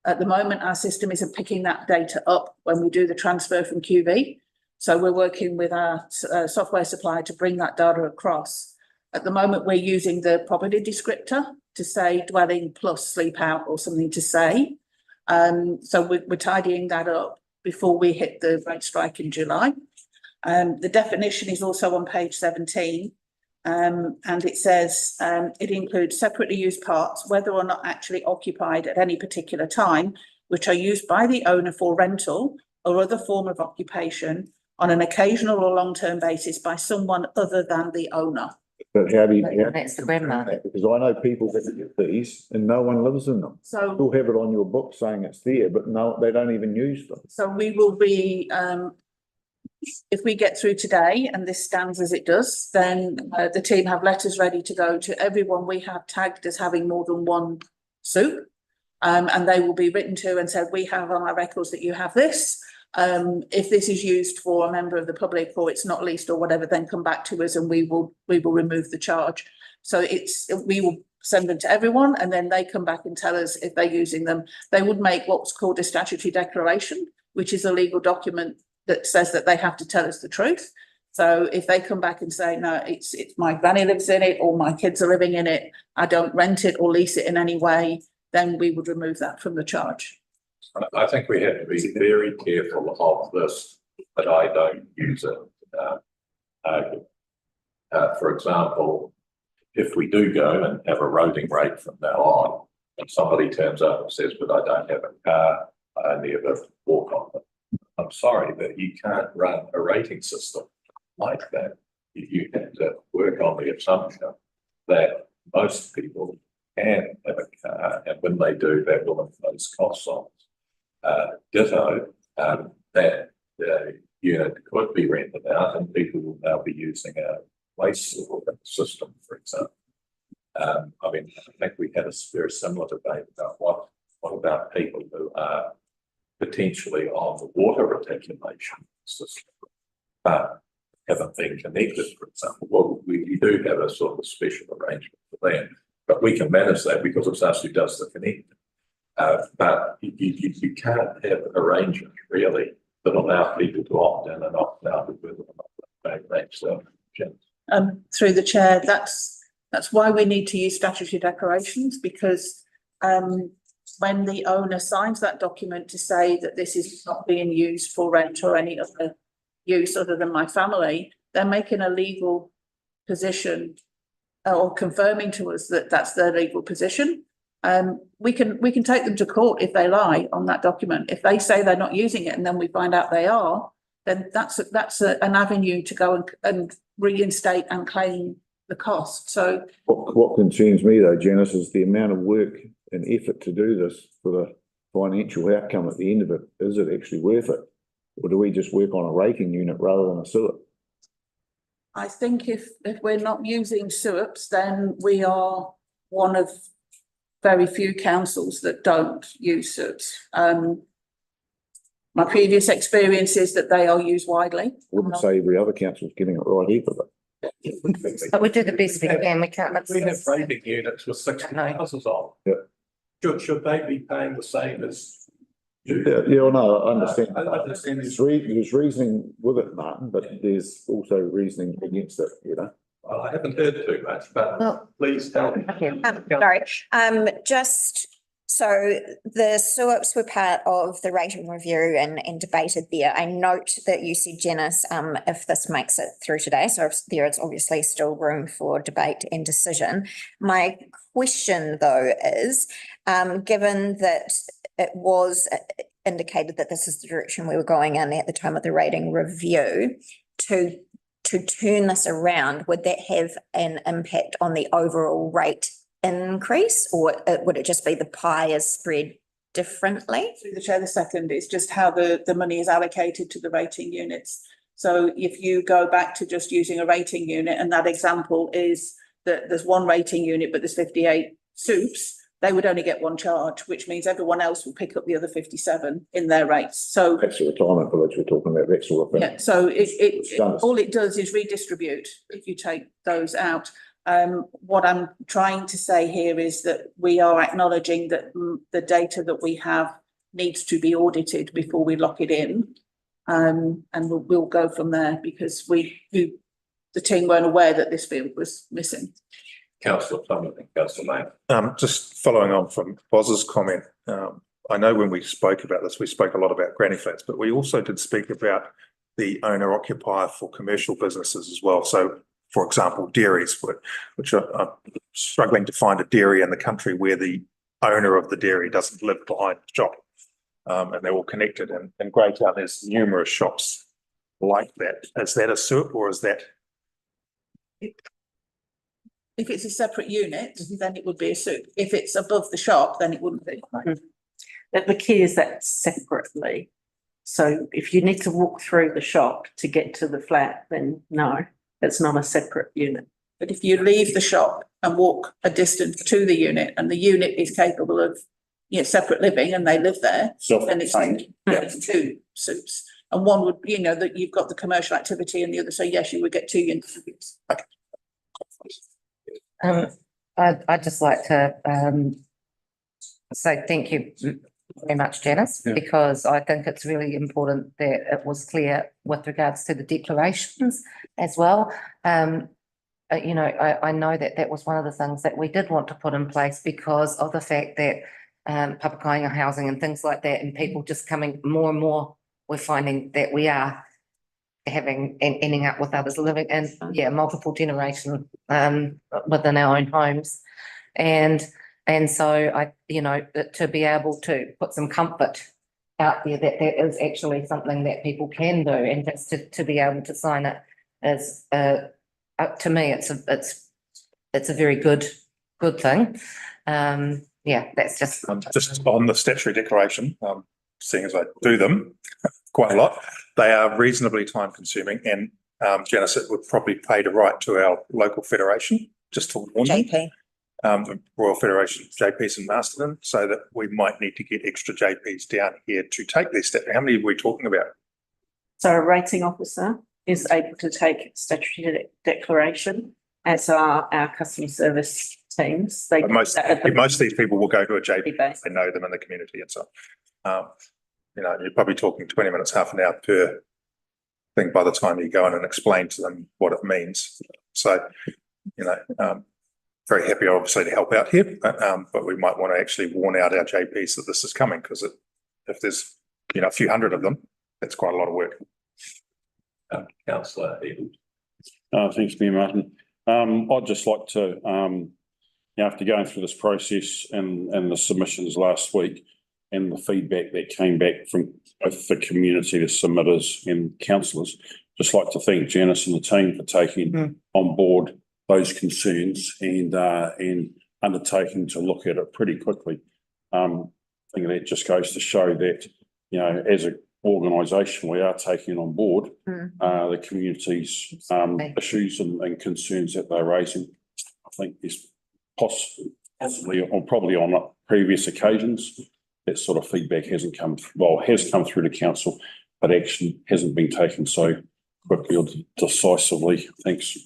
At the moment, our system isn't picking that data up when we do the transfer from QV. So we're working with our software supplier to bring that data across. At the moment, we're using the property descriptor to say dwelling plus sleep out or something to say. So we're tidying that up before we hit the rate strike in July. The definition is also on page 17. And it says it includes separately used parts, whether or not actually occupied at any particular time, which are used by the owner for rental or other form of occupation on an occasional or long-term basis by someone other than the owner. But how do you? That's the grandma. Because I know people that get these and no one lives in them. So You'll have it on your book saying it's there, but no, they don't even use them. So we will be, if we get through today and this stands as it does, then the team have letters ready to go to everyone we have tagged as having more than one soup. And they will be written to and said, we have on our records that you have this. If this is used for a member of the public or it's not leased or whatever, then come back to us and we will remove the charge. So we will send them to everyone and then they come back and tell us if they're using them. They would make what's called a statutory declaration, which is a legal document that says that they have to tell us the truth. So if they come back and say, no, it's my granny lives in it or my kids are living in it, I don't rent it or lease it in any way, then we would remove that from the charge. I think we have to be very careful of this, but I don't use it. For example, if we do go and have a roading rate from now on, and somebody turns up and says, but I don't have a car, I only have a walk on it. I'm sorry, but you can't run a rating system like that. You have to work on the assumption that most people can have a car, and when they do, that will impose costs on us. Ditto, that unit could be rented out and people will now be using a waste system, for example. I mean, I think we had a very similar debate about what about people who are potentially on the water reticulation system, but haven't been connected, for example. Well, we do have a sort of special arrangement for them, but we can manage that because it's us who does the connect. But you can't have arrangements really that allow people to opt in and opt out of whether or not they match their objectives. Through the chair, that's why we need to use statutory declarations, because when the owner signs that document to say that this is not being used for rent or any other use other than my family, they're making a legal position or confirming to us that that's their legal position. We can take them to court if they lie on that document. If they say they're not using it and then we find out they are, then that's an avenue to go and reinstate and claim the cost. So What concerns me though, Janice, is the amount of work and effort to do this for the financial outcome at the end of it. Is it actually worth it? Or do we just work on a raking unit rather than a sewer? I think if we're not using SUPs, then we are one of very few councils that don't use SUPs. My previous experience is that they are used widely. Wouldn't say every other council's getting it right either, but. But we do the best we can, we can't. We have rating units with 60 houses on. Yeah. Should they be paying the same as? Yeah, no, I understand. I understand there's reasoning with it, Martin, but there's also reasoning against it, you know. Well, I haven't heard too much, but please tell me. Sorry, just so the SUPs were part of the rating review and debated there. I note that you said, Janice, if this makes it through today, so there is obviously still room for debate and decision. My question though is, given that it was indicated that this is the direction we were going in at the time of the rating review, to turn this around, would that have an impact on the overall rate increase, or would it just be the pie is spread differently? Through the chair, the second is just how the money is allocated to the rating units. So if you go back to just using a rating unit, and that example is that there's one rating unit, but there's 58 SUPs, they would only get one charge, which means everyone else will pick up the other 57 in their rates. So that's the retirement village we're talking about, that sort of thing. yeah, so all it does is redistribute if you take those out. What I'm trying to say here is that we are acknowledging that the data that we have needs to be audited before we lock it in. And we'll go from there, because the team weren't aware that this field was missing. Councillor Plummer and Councillor Main. Just following on from Boz's comment, I know when we spoke about this, we spoke a lot about granny flats, but we also did speak about the owner occupier for commercial businesses as well. So, for example, dairies, which are struggling to find a dairy in the country where the owner of the dairy doesn't live behind the shop, and they're all connected. And in Greytown, there's numerous shops like that. Is that a SUP, or is that? If it's a separate unit, then it would be a SUP. If it's above the shop, then it wouldn't be. The key is that separately. So if you need to walk through the shop to get to the flat, then no, it's not a separate unit. But if you leave the shop and walk a distance to the unit, and the unit is capable of, separate living, and they live there, then it's two SUPs. And one would, that you've got the commercial activity, and the other. So yes, you would get two units. I'd just like to say thank you very much, Janice, because I think it's really important that it was clear with regards to the declarations as well. I know that was one of the things that we did want to put in place because of the fact that papakainga housing and things like that, and people just coming more and more, we're finding that we are having and ending up with others living in multiple generations within our own homes, and so I to be able to put some comfort out there that is actually something that people can do, and just to be able to sign it is to me it's a very good thing. That's just on the statutory declaration, seeing as I do them quite a lot, they are reasonably time consuming, and Janice, it would probably pay to write to our local federation just to warn them, the Royal Federation JPs in Masterton, so that we might need to get extra JPs down here to take their step. How many are we talking about? So a rating officer is able to take statutory declaration, as are our customer service teams. They Most of these people will go to a JP. Feedback. They know them in the community and so on. You know, you're probably talking 20 minutes, half an hour per thing by the time you go in and explain to them what it means. So, you know, very happy obviously to help out here, but we might want to actually warn out our JPs that this is coming, because if there's, you know, a few hundred of them, that's quite a lot of work. Councillor Edel. Thanks, Mayor Martin. I'd just like to, you know, after going through this process and the submissions last week and the feedback that came back from both the community, the submitters and councillors, just like to thank Janice and the team for taking on board those concerns and undertaking to look at it pretty quickly. I think that just goes to show that, you know, as an organisation, we are taking on board the community's issues and concerns that they're raising. I think there's possibly or probably on previous occasions that sort of feedback hasn't come, well, has come through to council, but action hasn't been taken so quickly or decisively. Thanks.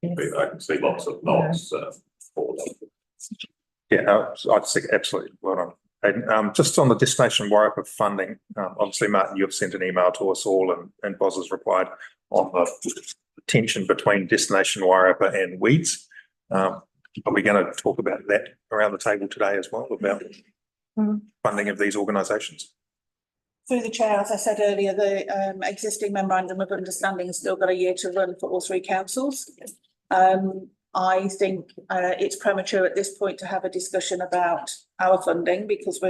I can see lots of nods for that. Yeah, I'd say absolutely. Well done. And just on the destination Wairarapa funding, obviously, Martin, you've sent an email to us all, and Boz has replied on the tension between destination Wairarapa and weeds. Are we going to talk about that around the table today as well, about funding of these organisations? Through the chair, as I said earlier, the existing memorandum of understanding has still got a year to run for all three councils. I think it's premature at this point to have a discussion about our funding, because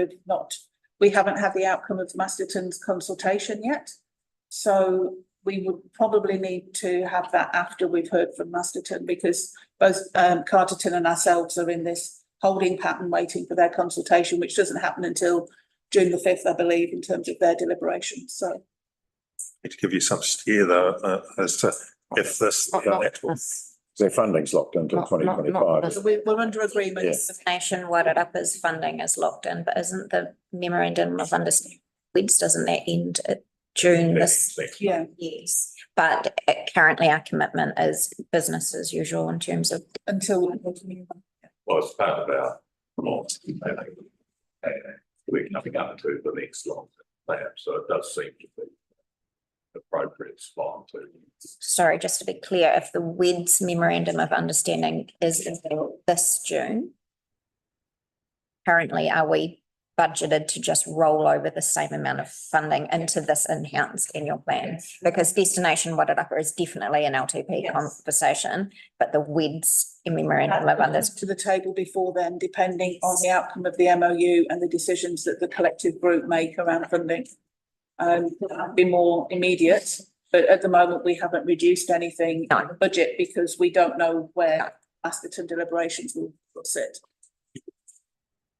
we haven't had the outcome of Masterton's consultation yet. So we would probably need to have that after we've heard from Masterton, because both Carterton and ourselves are in this holding pattern waiting for their consultation, which doesn't happen until June the 5th, I believe, in terms of their deliberations. So To give you some steer though, as to if this their funding's locked until 2025. so we're under agreement. Destination Wairarapa's funding is locked in, but isn't the memorandum of understanding, doesn't that end at June this? Yeah. Yes, but currently our commitment is business as usual in terms of Until Well, it's part of our law. We're coming up to the next long plan, so it does seem to be appropriate spot to. Sorry, just to be clear, if the WED's memorandum of understanding is until this June, currently are we budgeted to just roll over the same amount of funding into this enhanced annual plan? Because Destination Wairarapa is definitely an LTP conversation, but the WED's memorandum of understanding to the table before then, depending on the outcome of the MOU and the decisions that the collective group make around funding. Be more immediate, but at the moment we haven't reduced anything in the budget because we don't know where Masterton deliberations will sit.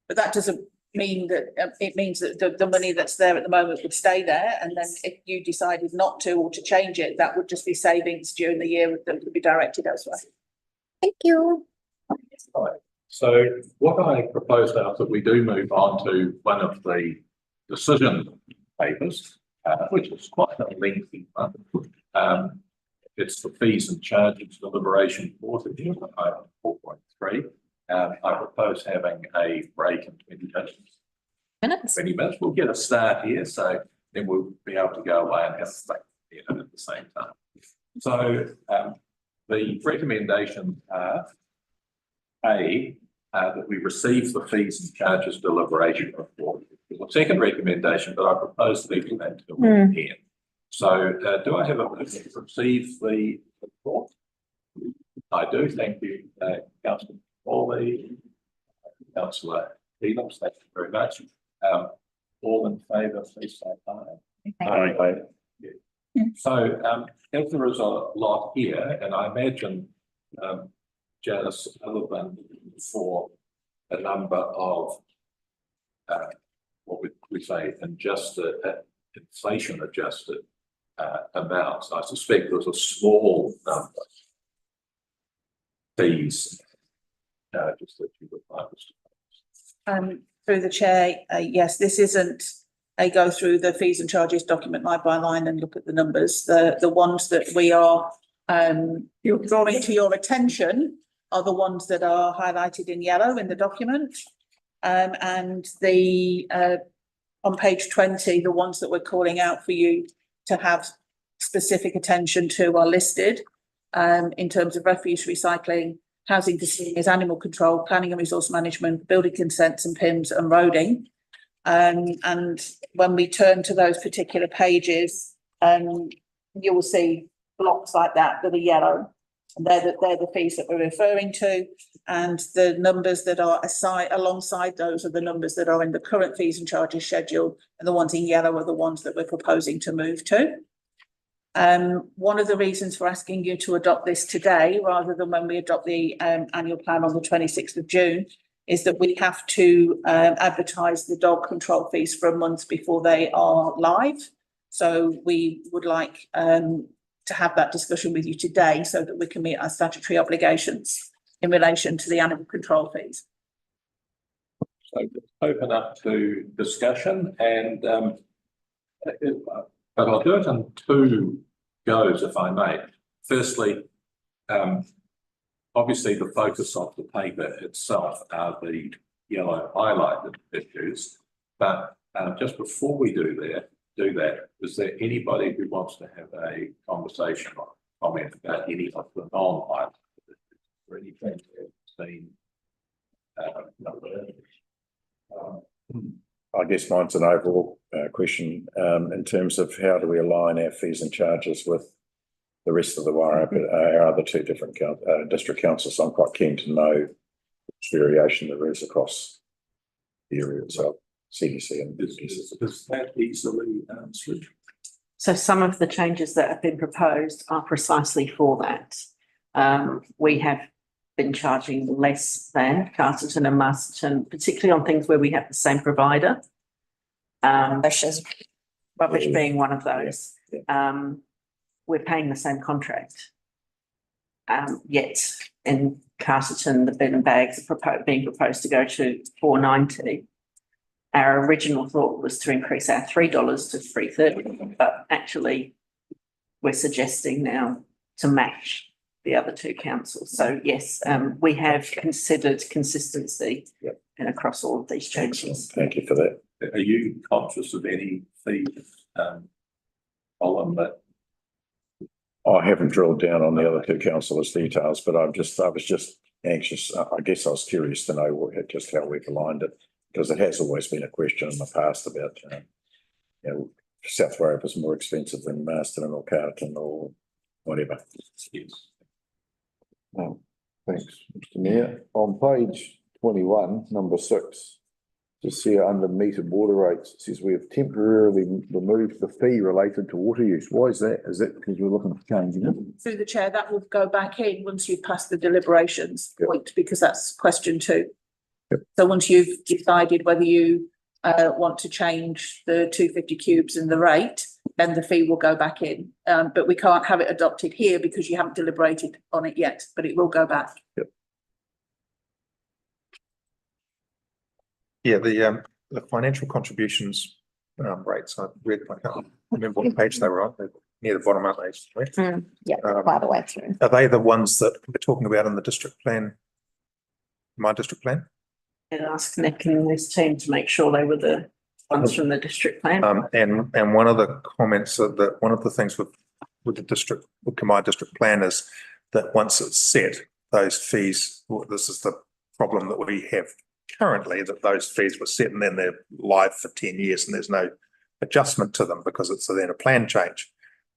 But that doesn't mean that it means that the money that's there at the moment would stay there, and then if you decided not to or to change it, that would just be savings during the year that could be directed elsewhere. Thank you. Right. So what I propose now is that we do move on to one of the decision papers, which is quite a lengthy one. It's the fees and charges deliberation portal, item 4.3. I propose having a break in 20 minutes. 20 minutes. We'll get a start here, so then we'll be able to go away and have a break at the same time. So the recommendations are that we receive the fees and charges deliberation report. The second recommendation, but I propose leaving that to here. So do I have a motion to receive the report? I do. Thank you, Councillor Morley, Councillor Phillips. Thank you very much. All in favour, please say aye. Aye. Yeah. So as there is a lot here, and I imagine Janice, other than for a number of what we say inflation adjusted amounts, I suspect there's a small number fees just that you would like us to. Through the chair, yes, this isn't a go through the fees and charges document line by line and look at the numbers. The ones that we are drawing to your attention are the ones that are highlighted in yellow in the document. And the, on page 20, the ones that we're calling out for you to have specific attention to are listed in terms of refuse recycling, housing for seniors, animal control, planning and resource management, building consents and PIMs and roading. And when we turn to those particular pages, you will see blocks like that are yellow. And they're the fees that we're referring to, and the numbers that are alongside those are the numbers that are in the current fees and charges schedule, and the ones in yellow are the ones that we're proposing to move to. One of the reasons for asking you to adopt this today, rather than when we adopt the annual plan on the 26th of June, is that we have to advertise the dog control fees for a month before they are live. So we would like to have that discussion with you today so that we can meet our statutory obligations in relation to the animal control fees. So open up to discussion, and but I'll do it in two goes, if I may. Firstly, obviously the focus of the paper itself are the yellow highlighted issues, but just before we do that, is there anybody who wants to have a conversation or comment about any of the non-highlighted issues or anything that's been I guess mine's an overall question in terms of how do we align our fees and charges with the rest of the our other two different district councils. I'm quite keen to know which variation there is across the area itself. CDC and businesses. Is that easily answered? So some of the changes that have been proposed are precisely for that. We have been charging less than Carterton and Masterton, particularly on things where we have the same provider. Rubbish being one of those. We're paying the same contract. Yet in Carterton, the bin and bags are being proposed to go to $4.90. Our original thought was to increase our $3 to $3.30, but actually we're suggesting now to match the other two councils. So yes, we have considered consistency and across all of these changes. Thank you for that. Are you conscious of any fee column that? I haven't drilled down on the other two councillors' details, but I was just anxious. I guess I was curious to know just how we've aligned it, because it has always been a question in the past about, South Warrior is more expensive than Masterton or Carterton or whatever. Yes. Thanks, Mr. Mayor. On page 21, number 6, to see under metered water rates, it says we have temporarily removed the fee related to water use. Why is that? Is that because we're looking for changing it? Through the chair, that will go back in once you've passed the deliberations point, because that's question 2. So once you've decided whether you want to change the 250 cubes and the rate, then the fee will go back in. But we can't have it adopted here because you haven't deliberated on it yet, but it will go back. Yeah, the financial contributions rates, I read, I can't remember what page they were on, they're near the bottom, aren't they? By the way through. Are they the ones that we're talking about in the district plan, my district plan? And ask Nick and his team to make sure they were the ones from the district plan. And one of the comments that one of the things with the district, with my district plan is that once it's set, those fees, this is the problem that we have currently, that those fees were set and then they're live for 10 years and there's no adjustment to them because it's then a plan change.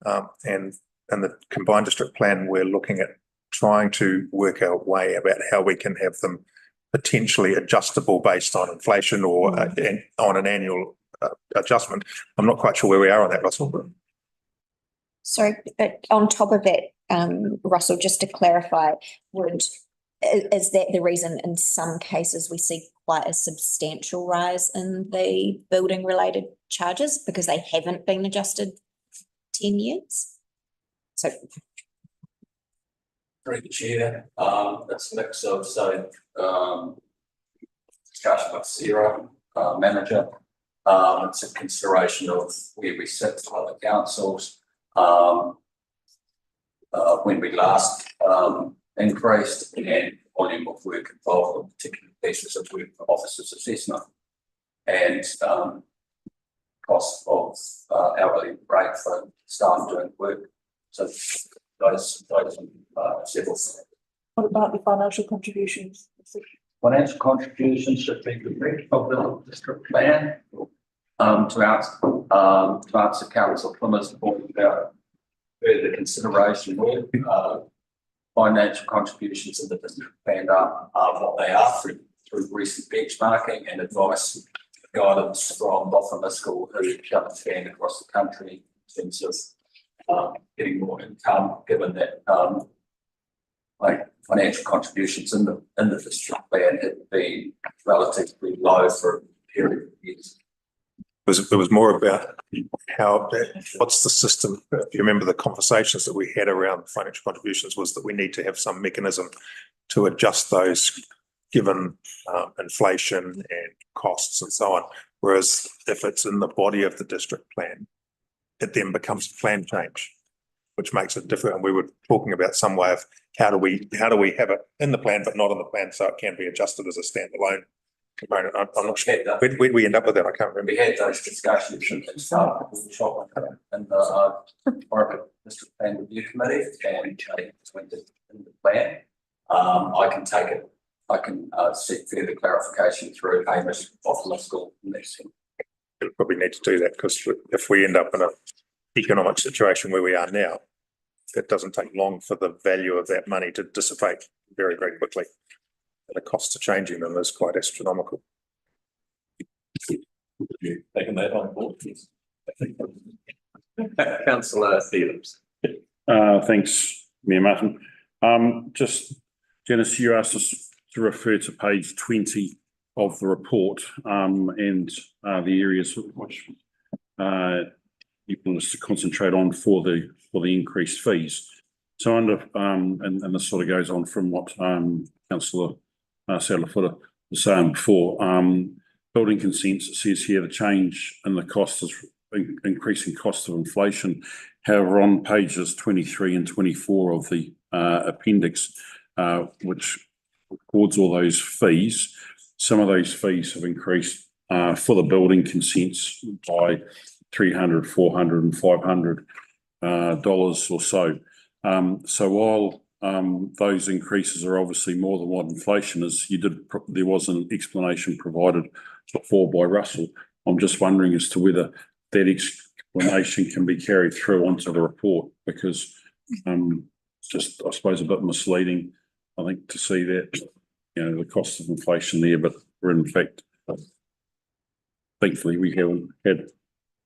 And the combined district plan, we're looking at trying to work our way about how we can have them potentially adjustable based on inflation or on an annual adjustment. I'm not quite sure where we are on that, Russell. So, but on top of that, Russell, just to clarify, is that the reason in some cases we see quite a substantial rise in the building related charges because they haven't been adjusted 10 years? So Through the chair, it's a mix of discussion with Sarah, manager. It's a consideration of where we sit with other councils. When we last increased and volume of work involved in particular pieces of work for officers assessment and cost of hourly rate for staff doing work. So those several. What about the financial contributions? Financial contributions should be correct of the district plan. To answer Councillor Plymouth's point about further consideration work, financial contributions in the district plan are what they are through recent benchmarking and advice, guidance from Boffa School, who understand across the country in terms of getting more income, given that financial contributions in the district plan had been relatively low for a period of years. It was more about what's the system? If you remember the conversations that we had around financial contributions was that we need to have some mechanism to adjust those given inflation and costs and so on. Whereas if it's in the body of the district plan, it then becomes a plan change, which makes it different. And we were talking about some way of how do we have it in the plan but not in the plan so it can be adjusted as a standalone component. I'm not sure where we end up with that. I can't remember. We had those discussions in the private district plan review committee and went in the plan. I can take it. I can seek further clarification through Hamish Boffa School next week. We'll probably need to do that because if we end up in an economic situation where we are now, it doesn't take long for the value of that money to dissipate very, very quickly. And the costs of changing them is quite astronomical. You taking that on board, please? Councillor Stevens. Thanks, Mayor Martin. Just, Janice, you asked us to refer to page 20 of the report and the areas which you want us to concentrate on for the increased fees. So under and this sort of goes on from what Councillor Salafutta was saying before. Building consents, it says here the change in the cost is increasing cost of inflation. However, on pages 23 and 24 of the appendix, which records all those fees, some of those fees have increased for the building consents by $300, $400 and $500 or so. So while those increases are obviously more than what inflation is, there was an explanation provided before by Russell. I'm just wondering as to whether that explanation can be carried through onto the report, because it's just, I suppose, a bit misleading, I think, to see that, the cost of inflation there, but we're in fact, thankfully, we haven't had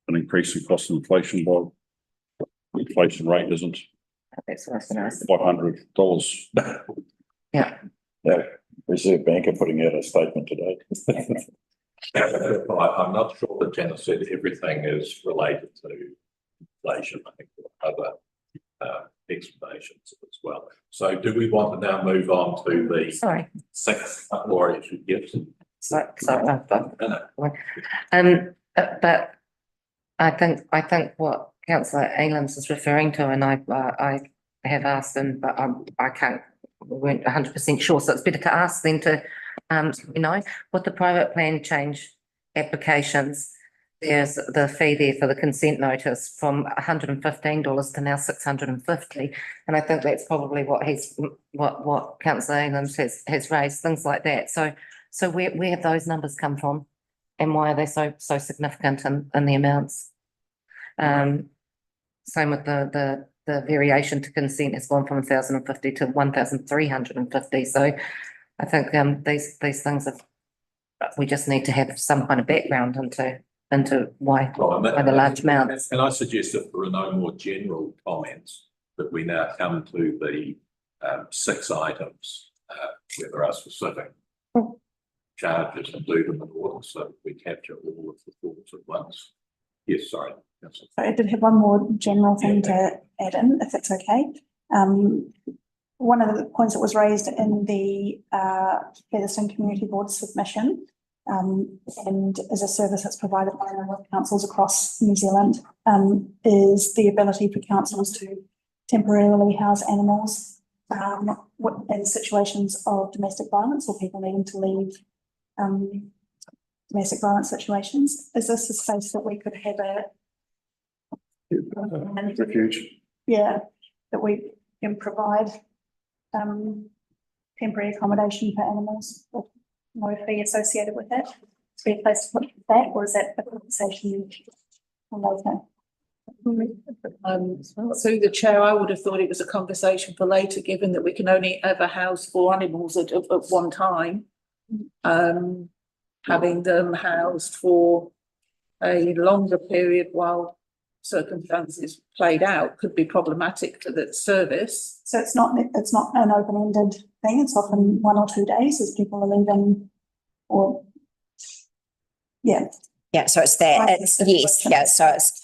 an increase in cost of inflation by the inflation rate isn't $500. Yeah. Yeah, Reserve Bank are putting out a statement today. I'm not sure that Janice said everything is related to inflation. I think there are other explanations as well. So do we want to now move on to the sixth or if you get but I think what Councillor Elams is referring to, and I have asked him, but we weren't 100% sure, so it's better to ask them to with the private plan change applications, there's the fee there for the consent notice from $115 to now $650, and I think that's probably what Councillor Elams has raised, things like that. So where have those numbers come from, and why are they so significant in the amounts? Same with the variation to consent has gone from 1,050 to 1,350. So I think these things we just need to have some kind of background into why the large amounts. Can I suggest if there are no more general comments that we now come to the 6 items where there are specific charges and do them in order so that we capture all of the thoughts at once. Yes, sorry. I did have one more general thing to add in, if it's okay. One of the points that was raised in the Featherston Community Board submission, and as a service that's provided by a number of councils across New Zealand, is the ability for councils to temporarily house animals in situations of domestic violence or people needing to leave, domestic violence situations. Is this a space that we could have Refuge. yeah, that we can provide, temporary accommodation for animals with no fee associated with that? To be a place to put that, or is that a conversation later? Through the chair, I would have thought it was a conversation for later, given that we can only ever house 4 animals at one time. Having them housed for a longer period while circumstances played out could be problematic for the service. So it's not an open-ended thing, it's often 1 or 2 days as people are leaving, or yeah. Yeah, so it's that, Crisis yes, yeah, situation. so it's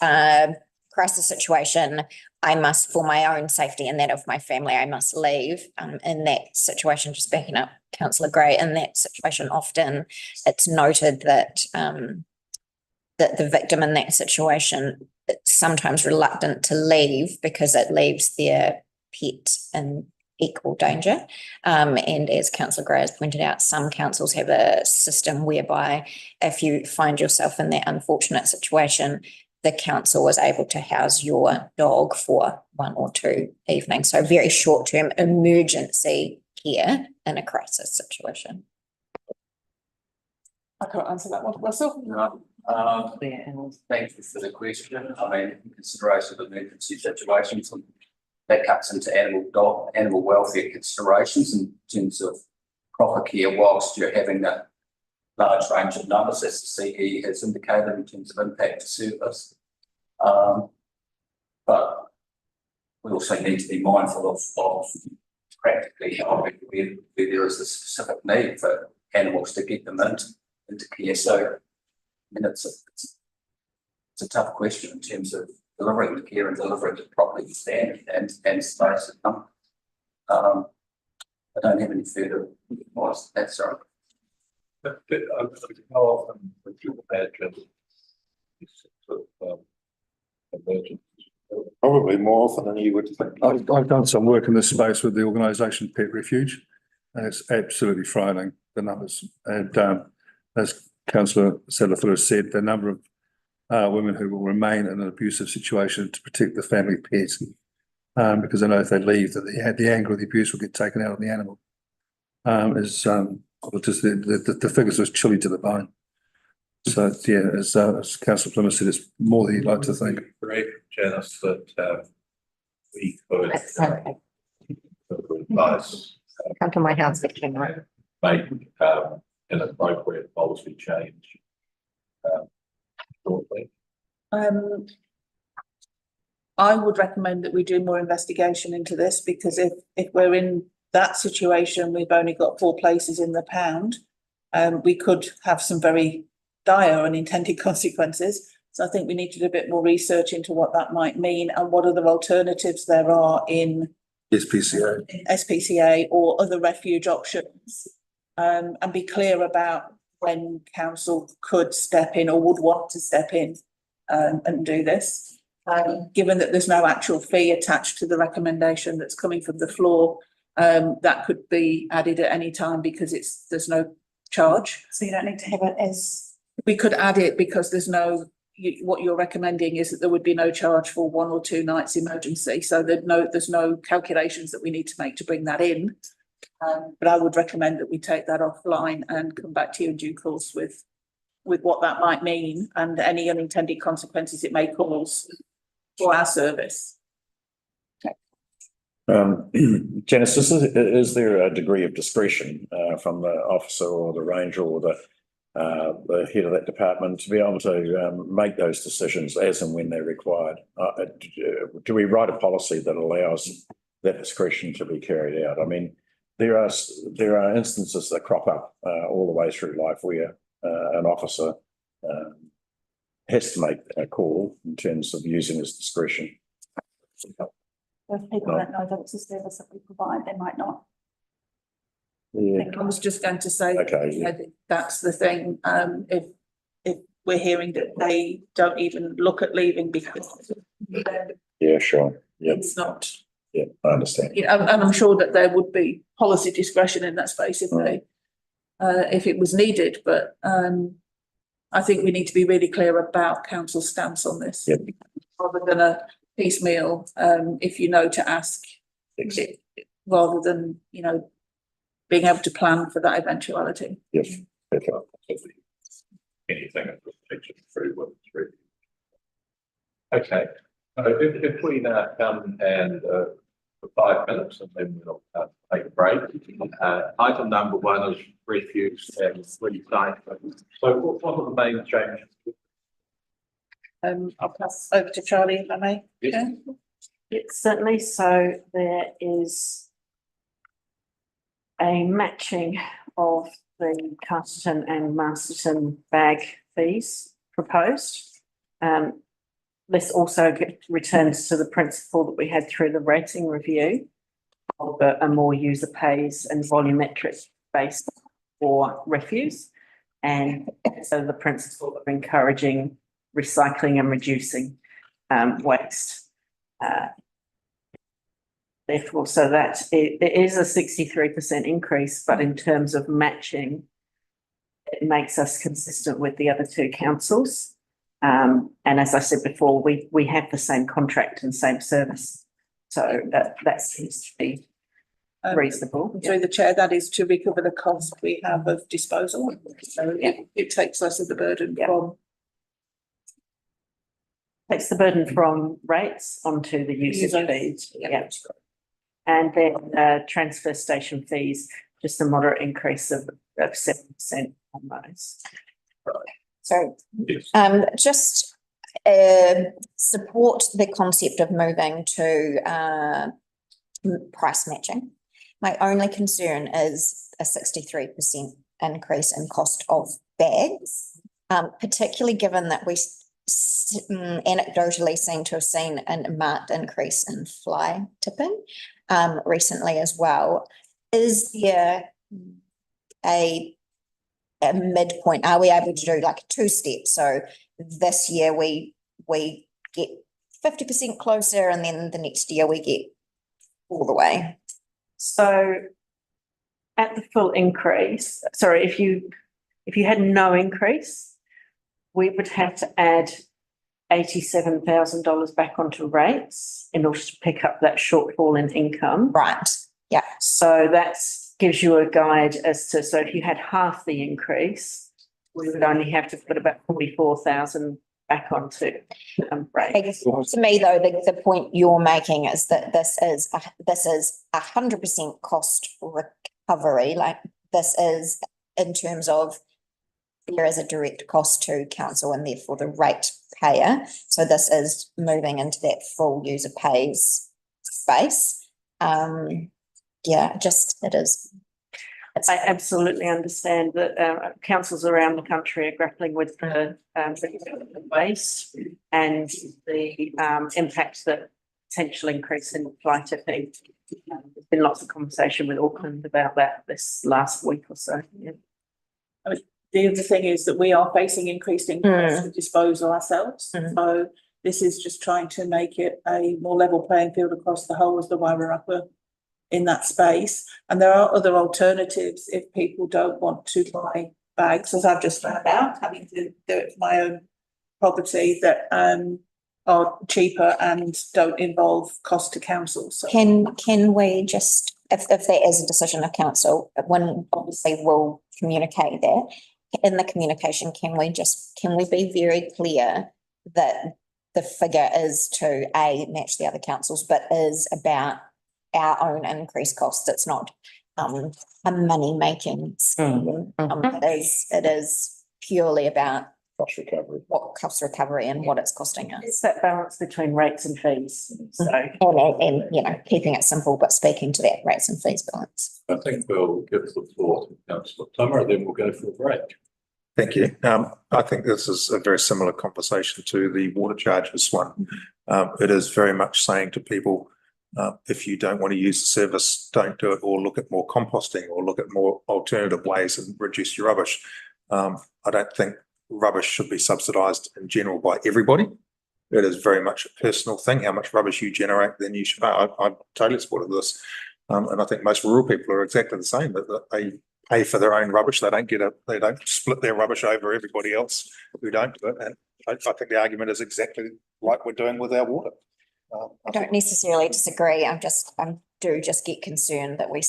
crisis situation. I must, for my own safety and that of my family, I must leave. In that situation, just backing up Councillor Gray, in that situation, often it's noted that that the victim in that situation is sometimes reluctant to leave because it leaves their pet in equal danger. And as Councillor Gray has pointed out, some councils have a system whereby if you find yourself in that unfortunate situation, the council is able to house your dog for 1 or 2 evenings. So very short-term emergency care in a crisis situation. I can't answer that one myself. No, thank you for the question. I mean, in consideration of emergency situations, that cuts into animal welfare considerations in terms of proper care whilst you're having a large range of numbers, as the CE has indicated in terms of impact to service. But we also need to be mindful of practically how where there is a specific need for animals to get them into care. So, and it's a tough question in terms of delivering the care and delivering it properly to standard and space. I don't have any further advice. That's all right. But how often would you imagine this sort of emergency? Probably more often than you would think. I've done some work in this space with the organisation Pet Refuge, and it's absolutely frightening, the numbers. And as Councillor Salafura said, the number of women who will remain in an abusive situation to protect the family pet, because they know if they leave, that the anger of the abuse will get taken out on the animal. Just the figures was chilly to the bone. So yeah, as Councillor Plymouth said, it's more than you'd like to think. Correct, Janice, that we could advise Come to my house, right? make an appropriate policy change shortly. I would recommend that we do more investigation into this, because if we're in that situation, we've only got 4 places in the pound, we could have some very dire unintended consequences. So I think we need to do a bit more research into what that might mean and what other alternatives there are in SPCA or other refuge options, and be clear about when council could step in or would want to step in and do this. Given that there's no actual fee attached to the recommendation that's coming from the floor, that could be added at any time because there's no charge. So you don't need to have it as. We could add it because there's no, what you're recommending is that there would be no charge for 1 or 2 nights emergency. So there's no calculations that we need to make to bring that in. But I would recommend that we take that offline and come back to you in due course with what that might mean and any unintended consequences it may cause for our service. Janice, is there a degree of discretion from the officer or the ranger or the head of that department to be able to make those decisions as and when they're required? Do we write a policy that allows that discretion to be carried out? I mean, there are instances that crop up all the way through life where an officer has to make a call in terms of using his discretion. If people don't know that it's a service that we provide, they might not. Yeah. I was just going to say, Okay. you know, that's the thing. If we're hearing that they don't even look at leaving because Yeah, sure. Yeah. it's not Yeah, I understand. Yeah, and I'm sure that there would be policy discretion in that space if it was needed, but I think we need to be really clear about council's stance on this. Yep. Rather than a piecemeal, if you know to ask, rather than, you know, being able to plan for that eventuality. Yes. Okay. Anything that was mentioned through what it's really. Okay, so if we now come and for 5 minutes and then we'll take a break. Item number 1 is refuse and recycling. So what are the main changes? I'll pass over to Charlie if I may. Yes. It's certainly so. There is a matching of the Casterton and Masterton bag fees proposed. This also returns to the principle that we had through the rating review of a more user pays and volumetric based for refuse, and so the principle of encouraging recycling and reducing waste. Therefore, so that it is a 63% increase, but in terms of matching, it makes us consistent with the other two councils. And as I said before, we have the same contract and same service. So that seems to be reasonable. Through the chair, that is to recover the cost we have of disposal. So it takes less of the burden from. Takes the burden from rates onto the usage fees. Yeah. And then transfer station fees, just a moderate increase of 7% on those. So just support the concept of moving to price matching. My only concern is a 63% increase in cost of bags, particularly given that we anecdotally seem to have seen a marked increase in fly tipping recently as well. Is there a midpoint? Are we able to do like a 2-step? So this year we get 50% closer, and then the next year we get all the way. So at the full increase, sorry, if you had no increase, we would have to add $87,000 back onto rates in order to pick up that shortfall in income. Right. Yeah. So that gives you a guide as to, so if you had half the increase, we would only have to put about 44,000 back onto rates. To me, though, the point you're making is that this is 100% cost recovery. Like, this is in terms of there is a direct cost to council and therefore the rate payer. So this is moving into that full user pays space. It is. I absolutely understand that councils around the country are grappling with the waste and the impact that potential increase in fly tipping. There's been lots of conversation with Auckland about that this last week or so. Yeah. I mean, the other thing is that we are facing increasing costs of disposal ourselves. So this is just trying to make it a more level playing field across the whole of the Wairarapa in that space. And there are other alternatives if people don't want to buy bags, as I've just found out, having to do it for my own property, that are cheaper and don't involve cost to council. So can we just, if there is a decision of council, when obviously we'll communicate that, in the communication, can we be very clear that the figure is to match the other councils, but is about our own increased costs? It's not a money making scheme. It is purely about cost recovery and what it's costing us. It's that balance between rates and fees. So and you know, keeping it simple but speaking to that rates and fees balance. I think we'll give the floor to Councillor Plummer, then we'll go for a break. Thank you. I think this is a very similar conversation to the water charges one. It is very much saying to people, if you don't want to use the service, don't do it, or look at more composting, or look at more alternative ways and reduce your rubbish. I don't think rubbish should be subsidised in general by everybody. it is very much a personal thing. How much rubbish you generate, then you should pay. I'm totally supportive of this. And I think most rural people are exactly the same, that they pay for their own rubbish. They don't split their rubbish over everybody else who don't do it. And I think the argument is exactly like we're doing with our water. I don't necessarily disagree. I do just get concerned that we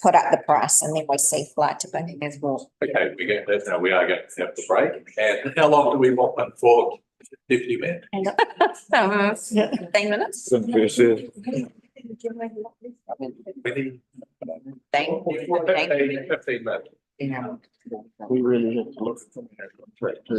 put up the price and then we see flight tipping as well. Okay, we get that. Now we are going to have the break. And how long do we want one for, Deputy Mayor? 15 minutes. Thank you. 15 minutes. Yeah. We really have to look at the contract to